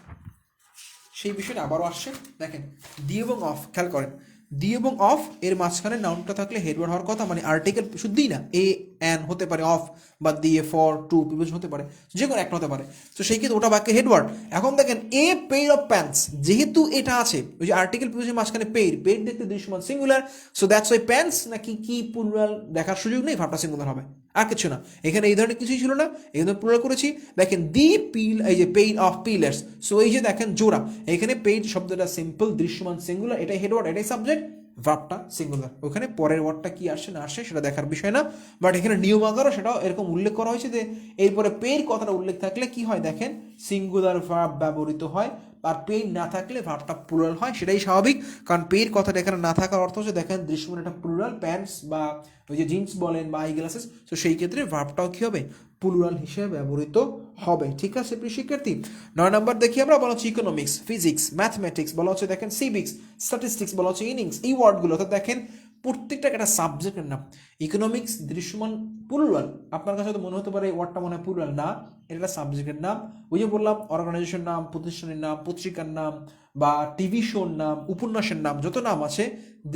সেই বিষয়টা আবারও আসছে। দেখেন দি এবং অফ, খেয়াল করেন, দি এবং অফ এর মাঝখানে নাউনটা থাকলে হেডওয়ার্ড হওয়ার কথা, মানে আর্টিকেল শুদ্ধই না, এ অ্যান হতে পারে, অফ বা দিয়ে, ফর, টু প্রিপোজিশন হতে পারে, যে কোনো একটা হতে পারে। তো সেই ক্ষেত্রে ওটা বাক্যে হেডওয়ার্ড। এখন দেখেন এ পেইর অফ প্যান্টস, যেহেতু এটা আছে ওই যে আর্টিকেল প্রিপোজিশন মাঝখানে পেইর, পেইর দেখতে দৃশ্যমান singular, so that's why pants নাকি কি প্লুরাল দেখার সুযোগ নেই, ভাবটা সিঙ্গুলার হবে, আর কিছু না। এখানে এই ধরনের কিছুই ছিল না, এখানে প্লুরাল করেছি। দেখেন দি পিল, এই যে পেইর অফ পিলার্স, সো এই যে দেখেন জোড়া, এখানে পেইড শব্দটা সিম্পল দৃশ্যমান সিঙ্গুলার, এটাই হেডওয়ার্ড, এটাই সাবজেক্ট, ভার্বটা সিঙ্গুলার। ওখানে পরের ওয়ার্ডটা কি আসে না আসে সেটা দেখার বিষয় না, বাট এখানে নিয়ম আকারও সেটাও এরকম উল্লেখ করা হয়েছে যে এরপরে পেইর কথাটা উল্লেখ থাকলে কি হয়, দেখেন সিঙ্গুলার ভার্ব ব্যবহৃত হয়, আর পেইর না থাকলে ভার্বটা প্লুরাল হয়, সেটাই স্বাভাবিক, কারণ পেইর কথাটা এখানে না থাকার অর্থ হচ্ছে দেখেন দৃশ্যমান একটা প্লুরাল, প্যান্টস বা ওই যে জিন্স বলেন বা আই গ্লাসেস, তো সেই ক্ষেত্রে ভার্বটাও কি হবে, প্লুরাল হিসেবে ব্যবহৃত হবে। ঠিক আছে প্রিয় শিক্ষার্থী? 9 নম্বর দেখি আমরা, বলা হচ্ছে ইকোনমিক্স, ফিজিক্স, ম্যাথমেটিক্স, বলা হচ্ছে দেখেন সিভিক্স, স্ট্যাটিস্টিক্স, বলা হচ্ছে ইনিংস, এই ওয়ার্ডগুলো তো দেখেন প্রত্যেকটা একটা সাবজেক্টের নাম। ইকোনমিক্স দৃশ্যমান প্লুরাল, আপনার কাছে তো মনে হতে পারে এই ওয়ার্ডটা মনে হয় প্লুরাল, না, এটা সাবজেক্টের নাম। ওই যে বললাম অর্গানাইজেশন নাম, প্রতিষ্ঠানের নাম, পত্রিকার নাম বা টিভি শোর নাম, উপন্যাসের নাম, যত নাম আছে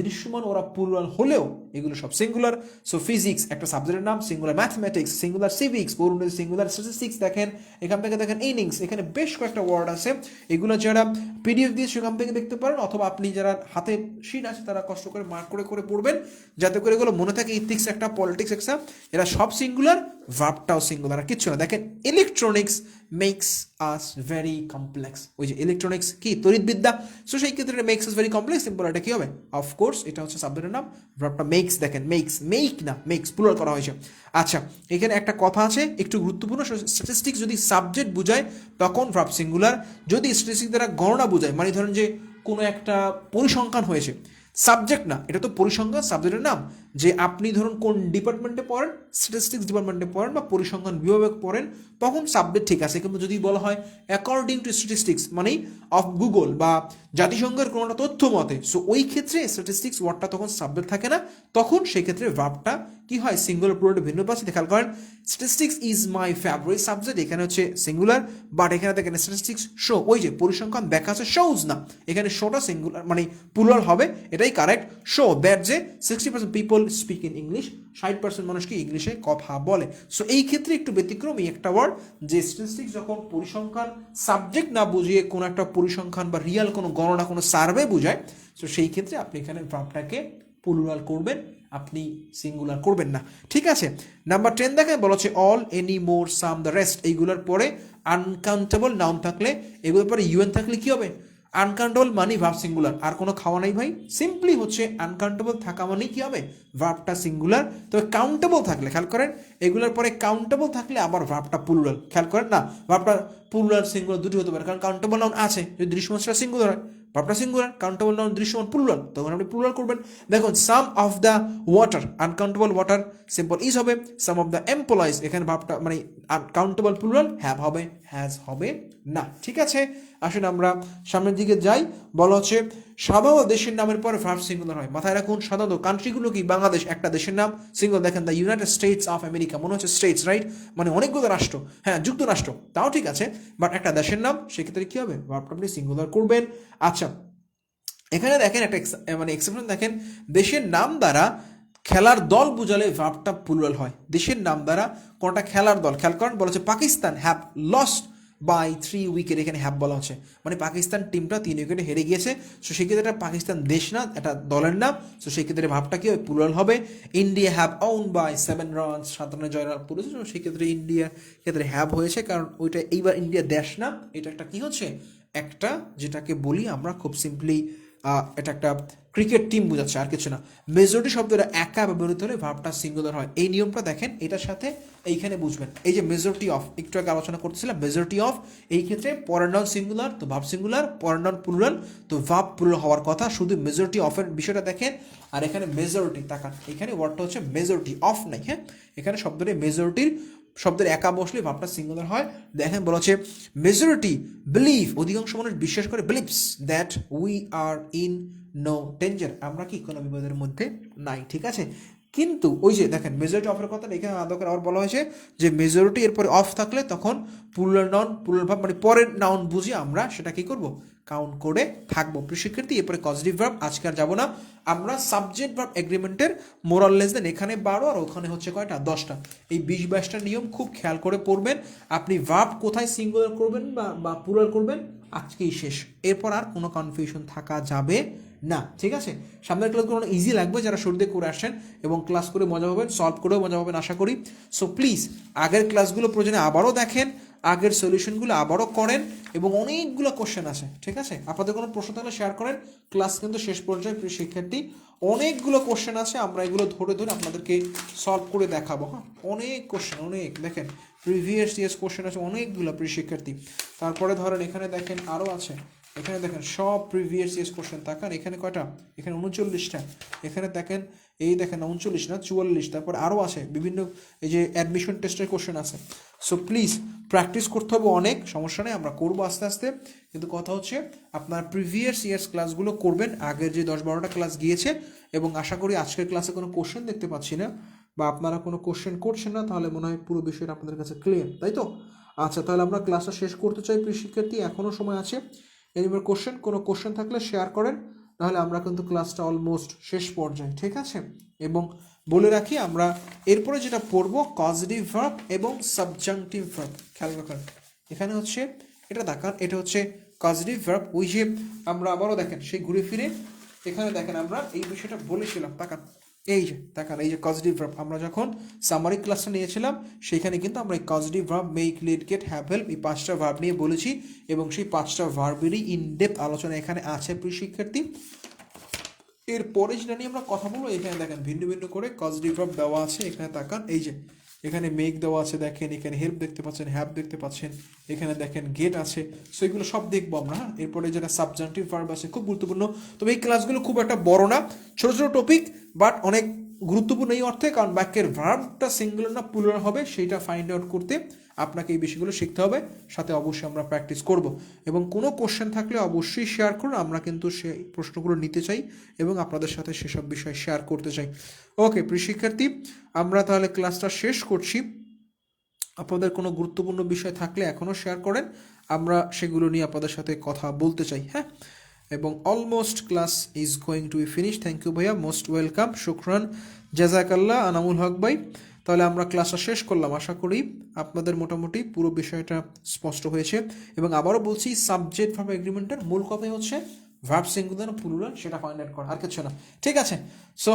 দৃশ্যমান ওরা প্লুরাল হলেও এগুলো সব সিঙ্গুলার। সো ফিজিক্স একটা সাবজেক্টের নাম, singular mathematics, singular civics, singular statistics. দেখেন এখান থেকে দেখেন ইনিংস, এখানে বেশ কয়েকটা ওয়ার্ড আছে, এগুলো যারা পিডিএফ দিয়ে সেখান থেকে দেখতে পারেন, অথবা আপনি যারা হাতে শিট আছে তারা কষ্ট করে মার্ক করে করে পড়বেন, যাতে করে এগুলো মনে থাকে। ইথিক্স একটা, পলিটিক্স একটা, এরা সব সিঙ্গুলার, ভার্বটাও সিঙ্গুলার, আর কিচ্ছু না। দেখেন electronics makes us very complex, ওই যে ইলেকট্রনিক্স কি তড়িৎবিদ্যা, সো সেই ক্ষেত্রে makes us very complex, simple এটা কি হবে, অফকোর্স এটা হচ্ছে সাবজেক্টের নাম, ভার্বটা মেক্স, দেখেন মেক্স, মেক না মেক্স, প্লুরাল করা হয়েছে। আচ্ছা, এখানে একটা কথা আছে একটু গুরুত্বপূর্ণ, স্ট্যাটিস্টিক্স যদি সাবজেক্ট বুঝায় তখন ভার্ব সিঙ্গুলার, যদি স্ট্যাটিস্টিক্স দ্বারা গণনা বুঝায়, মানে ধরেন যে কোনো একটা পরিসংখ্যান হয়েছে, সাবজেক্ট না, এটা তো পরিসংখ্যান সাবজেক্টের নাম, যে আপনি ধরুন কোন ডিপার্টমেন্টে পড়েন, স্ট্যাটিস্টিক্স ডিপার্টমেন্টে পড়েন বা পরিসংখ্যান বিভাগে পড়েন, তখন সাবজেক্ট ঠিক আছে। কিন্তু যদি বলা হয় অ্যাকর্ডিং টু স্ট্যাটিস্টিক্স মানে অফ গুগল বা জাতিসংঘের কোনো একটা তথ্য মতে, সো ওই ক্ষেত্রে স্ট্যাটিস্টিক্স ওয়ার্ডটা তখন সাবজেক্ট থাকে না, তখন সেই ক্ষেত্রে ভার্বটা কি হয়, সিঙ্গুলার প্লুরাল ভিন্ন পাচ্ছে। খেয়াল করেন statistics is my favourite subject, এখানে হচ্ছে সিঙ্গুলার, বাট এখানে দেখেন স্ট্যাটিস্টিক্স শো, ওই যে পরিসংখ্যান দেখা আছে, শোজ না, এখানে শোটা সিঙ্গুলার মানে প্লুরাল হবে, এটাই কারেক্ট। শো দ্যাট যে 60% পিপল স্পিক ইন ইংলিশ, 60% মানুষ কি ইংলিশে কথা বলে। সো এই ক্ষেত্রে একটু ব্যতিক্রম এই একটা ওয়ার্ড, যে স্ট্যাটিস্টিক্স যখন পরিসংখ্যান সাবজেক্ট না বুঝিয়ে কোনো একটা পরিসংখ্যান বা রিয়াল কোনো গণনা, কোনো সার্ভে বুঝায়, সো সেই ক্ষেত্রে আপনি এখানে ভার্বটাকে প্লুরাল করবেন, আপনি সিঙ্গুলার করবেন না। ঠিক আছে? নাম্বার 10 দেখেন, বলা হচ্ছে all, any, more, some, the rest, এইগুলোর পরে আনকাউন্টেবল নাউন থাকলে, এগুলোর পরে ইউএন থাকলে কি হবে, আনকাউন্টেবল মানে ভার্ব সিঙ্গুলার, আর কোনো খাওয়া নাই ভাই, সিম্পলি হচ্ছে আনকাউন্টেবল থাকা মানেই কি হবে, ভার্বটা সিঙ্গুলার। তবে কাউন্টেবল থাকলে, খেয়াল করেন এগুলোর পরে কাউন্টেবল থাকলে আবার ভার্বটা প্লুরাল, খেয়াল করেন না, ভার্বটা প্লুরাল সিঙ্গুলার দুটি হতে পারে, কারণ কাউন্টেবল নাউন আছে, যদি দৃশ্যমান সেটা সিঙ্গুলার হয়, ভার্বটা সিঙ্গুলার, কাউন্টেবল নাউন দৃশ্যমান প্লুরাল, তখন আপনি প্লুরাল করবেন। দেখুন some of the water, uncountable water simple is হবে, সাম অফ দ্য এমপ্লয়িজ, এখানে ভার্বটা মানে কাউন্টেবল প্লুরাল হ্যাভ হবে, হ্যাজ হবে না। ঠিক আছে, আসলে আমরা সামনের দিকে যাই। বলা হচ্ছে সাধারণত দেশের নামের পরে ভার্ব সিঙ্গুলার হয়, মাথায় রাখুন সাধারণত কান্ট্রিগুলো কি, বাংলাদেশ একটা দেশের নাম সিঙ্গুলার, দেখেন the United states of America, মনে হচ্ছে স্টেটস, রাইট, মানে অনেকগুলো রাষ্ট্র, হ্যাঁ যুক্তরাষ্ট্র, তাও ঠিক আছে, বাট একটা দেশের নাম, সেক্ষেত্রে কি হবে, ভার্বটা আপনি সিঙ্গুলার করবেন। আচ্ছা, এখানে দেখেন একটা মানে এক্সেপশন দেখেন, দেশের নাম দ্বারা খেলার দল বুঝালে ভার্বটা প্লুরাল হয়, দেশের নাম দ্বারা কোনটা খেলার দল, খেয়াল করেন বলা হচ্ছে Pakistan have lost by 3 wicket, এখানে হ্যাভ বলা হচ্ছে, মানে পাকিস্তান টিমটা 3 উইকেটে হেরে গিয়েছে, সো সেক্ষেত্রে এটা পাকিস্তান দেশ না, এটা দলের নাম, সো সেক্ষেত্রে ভাবটা কি হবে, প্লুরাল হবে। India have won by 7 runs, 7 রানে জয় লাভ করেছে, সেক্ষেত্রে ইন্ডিয়া ক্ষেত্রে হ্যাভ হয়েছে, কারণ ওইটা এইবার ইন্ডিয়া দেশ না, এটা একটা কি হচ্ছে, একটা যেটাকে বলি আমরা খুব সিম্পলি এটা একটা ক্রিকেট টিম বোঝাচ্ছে, আর কিছু না। মেজরিটি শব্দটা একা ব্যবহৃত হলে ভার্বটা সিঙ্গুলার হয়, এই নিয়মটা দেখেন, এটার সাথে এইখানে বুঝবেন, এই যে মেজরিটি অফ, একটু আগে আলোচনা করতেছিলাম, মেজরিটি অফ, এই ক্ষেত্রে পরের নাউন সিঙ্গুলার তো ভার্ব সিঙ্গুলার, পরের নাউন প্লুরাল তো ভার্ব প্লুরাল হওয়ার কথা, শুধু মেজরিটি অফের বিষয়টা দেখেন। আর এখানে মেজরিটি তাকান, এখানে ওয়ার্ডটা হচ্ছে মেজরিটি অফ নাই, হ্যাঁ এখানে শব্দটি মেজরিটির, শব্দের একা বসলে ভাবটা সিঙ্গুলার হয়। দেখেন বলা হচ্ছে মেজরিটি বিলিভ, অধিকাংশ মানুষ বিশ্বাস করে, believes that we are in no danger, আমরা কি কোনো বিপদের মধ্যে নাই। ঠিক আছে, কিন্তু ওই যে দেখেন মেজরিটি অফের কথা এখানে আলাদা করে আবার বলা হয়েছে যে মেজরিটি এরপরে অফ থাকলে তখন প্লুরাল নাউন, প্লুরাল ভার্ব মানে পরের নাউন বুঝি আমরা সেটা কি করব, কাউন্ট করে থাকবো। প্রিয় শিক্ষার্থী, এরপরে পজিটিভ ভার্ব আজকে আর যাবো না, আমরা সাবজেক্ট ভার্ব এগ্রিমেন্টের মোরাল লেস দেন, এখানে 12 আর ওখানে হচ্ছে কয়টা, 10টা, এই 20-22টা নিয়ম খুব খেয়াল করে পড়বেন। আপনি ভার্ব কোথায় সিঙ্গুলার করবেন বা প্লুরাল করবেন আজকেই শেষ, এরপর আর কোনো কনফিউশন থাকা যাবে না। ঠিক আছে, সামনের ক্লাসগুলো ইজি লাগবে যারা শুরুতে করে আসেন, এবং ক্লাস করে মজা পাবেন, সলভ করেও মজা পাবেন আশা করি। সো প্লিজ আগের ক্লাসগুলো প্রয়োজনে আবারও দেখেন, আগের সলিউশনগুলো আবারও করেন, এবং অনেকগুলো কোশ্চেন আছে। ঠিক আছে, আপনাদের কোনো প্রশ্ন থাকলে শেয়ার করেন, ক্লাস কিন্তু শেষ পর্যায়ে প্রিয় শিক্ষার্থী, অনেকগুলো কোশ্চেন আছে, আমরা এগুলো ধরে ধরে আপনাদেরকে সলভ করে দেখাবো। হ্যাঁ অনেক কোশ্চেন, অনেক, দেখেন প্রিভিয়াস ইয়ার্স কোশ্চেন আছে অনেকগুলো প্রিয় শিক্ষার্থী। তারপরে ধরেন এখানে দেখেন আরও আছে, এখানে দেখেন সব প্রিভিয়াস ইয়ার্স কোশ্চেন, তাকান এখানে কয়টা, এখানে 39টা, এখানে দেখেন এই দেখেন 39 না 44, তারপর আরও আছে বিভিন্ন এই যে অ্যাডমিশন টেস্টের কোশ্চেন আছে। সো প্লিজ প্র্যাকটিস করতে হবে অনেক, সমস্যা নেই, আমরা করবো আস্তে আস্তে, কিন্তু কথা হচ্ছে আপনার প্রিভিয়াস ইয়ার্স ক্লাসগুলো করবেন, আগের যে 10-12টা ক্লাস গিয়েছে, এবং আশা করি আজকের ক্লাসে কোনো কোশ্চেন দেখতে পাচ্ছি না, বা আপনারা কোনো কোশ্চেন করছেন না, তাহলে মনে হয় পুরো বিষয়টা আপনাদের কাছে ক্লিয়ার, তাই তো? আচ্ছা, তাহলে আমরা ক্লাসটা শেষ করতে চাই প্রিয় শিক্ষার্থী, এখনও সময় আছে। এবার কোনো কোশ্চেন থাকলে শেয়ার করেন, নাহলে আমরা কিন্তু ক্লাসটা অলমোস্ট শেষ পর্যায়ে। ঠিক আছে, এবং বলে রাখি আমরা এরপরে যেটা পড়বো কজেটিভ ভার্ব এবং সাবজাংটিভ ভার্ব। খেয়াল রাখেন এখানে হচ্ছে এটা দেখান, এটা হচ্ছে কজেটিভ ভার্ব, ওই যে আমরা আবারও দেখেন সেই ঘুরে ফিরে এখানে দেখেন আমরা এই বিষয়টা বলেছিলাম, তাকান এই যে দেখান, এই যে কজেটিভ ভার্ব আমরা যখন সামারি ক্লাসটা নিয়েছিলাম সেখানে কিন্তু আমরা এই causative verb, make, lead, get, have, help, এই 5টা ভার্ব নিয়ে বলেছি, এবং সেই 5টা ভার্বেরই ইনডেপথ আলোচনা এখানে আছে প্রিয় শিক্ষার্থী। এরপরে যেটা নিয়ে আমরা কথা বলবো, এখানে দেখেন ভিন্ন ভিন্ন করে কজেটিভ ভার্ব দেওয়া আছে, এখানে তাকান এই যে এখানে মেক দেওয়া আছে, দেখেন এখানে হেল্প দেখতে পাচ্ছেন, হ্যাভ দেখতে পাচ্ছেন, এখানে দেখেন গেট আছে, সো এগুলো সব দেখবো আমরা। হ্যাঁ এরপরে যেটা সাবজাংটিভ ভার্ব আছে খুব গুরুত্বপূর্ণ, তবে এই ক্লাসগুলো খুব একটা বড় না, ছোট ছোট টপিক, বাট অনেক গুরুত্বপূর্ণ এই অর্থে কারণ বাক্যের ভার্বটা সিঙ্গুলার না প্লুরাল হবে সেইটা ফাইন্ড আউট করতে আপনাকে এই বিষয়গুলো শিখতে হবে, সাথে অবশ্যই আমরা প্র্যাকটিস করব, এবং কোনো কোশ্চেন থাকলে অবশ্যই শেয়ার করুন, আমরা কিন্তু সেই প্রশ্নগুলো নিতে চাই এবং আপনাদের সাথে সেসব বিষয় শেয়ার করতে চাই। ওকে প্রিয় শিক্ষার্থী, আমরা তাহলে ক্লাসটা শেষ করছি, আপনাদের কোনো গুরুত্বপূর্ণ বিষয় থাকলে এখনও শেয়ার করেন, আমরা সেগুলো নিয়ে আপনাদের সাথে কথা বলতে চাই। হ্যাঁ, এবং almost class is going to be finish. Thank you ভাইয়া, মোস্ট ওয়েলকাম, শুকরান, জাজাকাল্লাহ, আনামুল হক ভাই। তাহলে আমরা ক্লাসটা শেষ করলাম, আশা করি আপনাদের মোটামুটি পুরো বিষয়টা স্পষ্ট হয়েছে, এবং আবারও বলছি সাবজেক্ট ভার্ব এগ্রিমেন্টের মূল কথাই হচ্ছে ভার্ব সিঙ্গুলার প্লুরাল সেটা ফাইন্ড আউট করা, আর কিছু না। ঠিক আছে, সো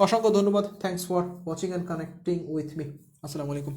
অসংখ্য ধন্যবাদ, thanks for watching and connecting with me, আসসালামু আলাইকুম।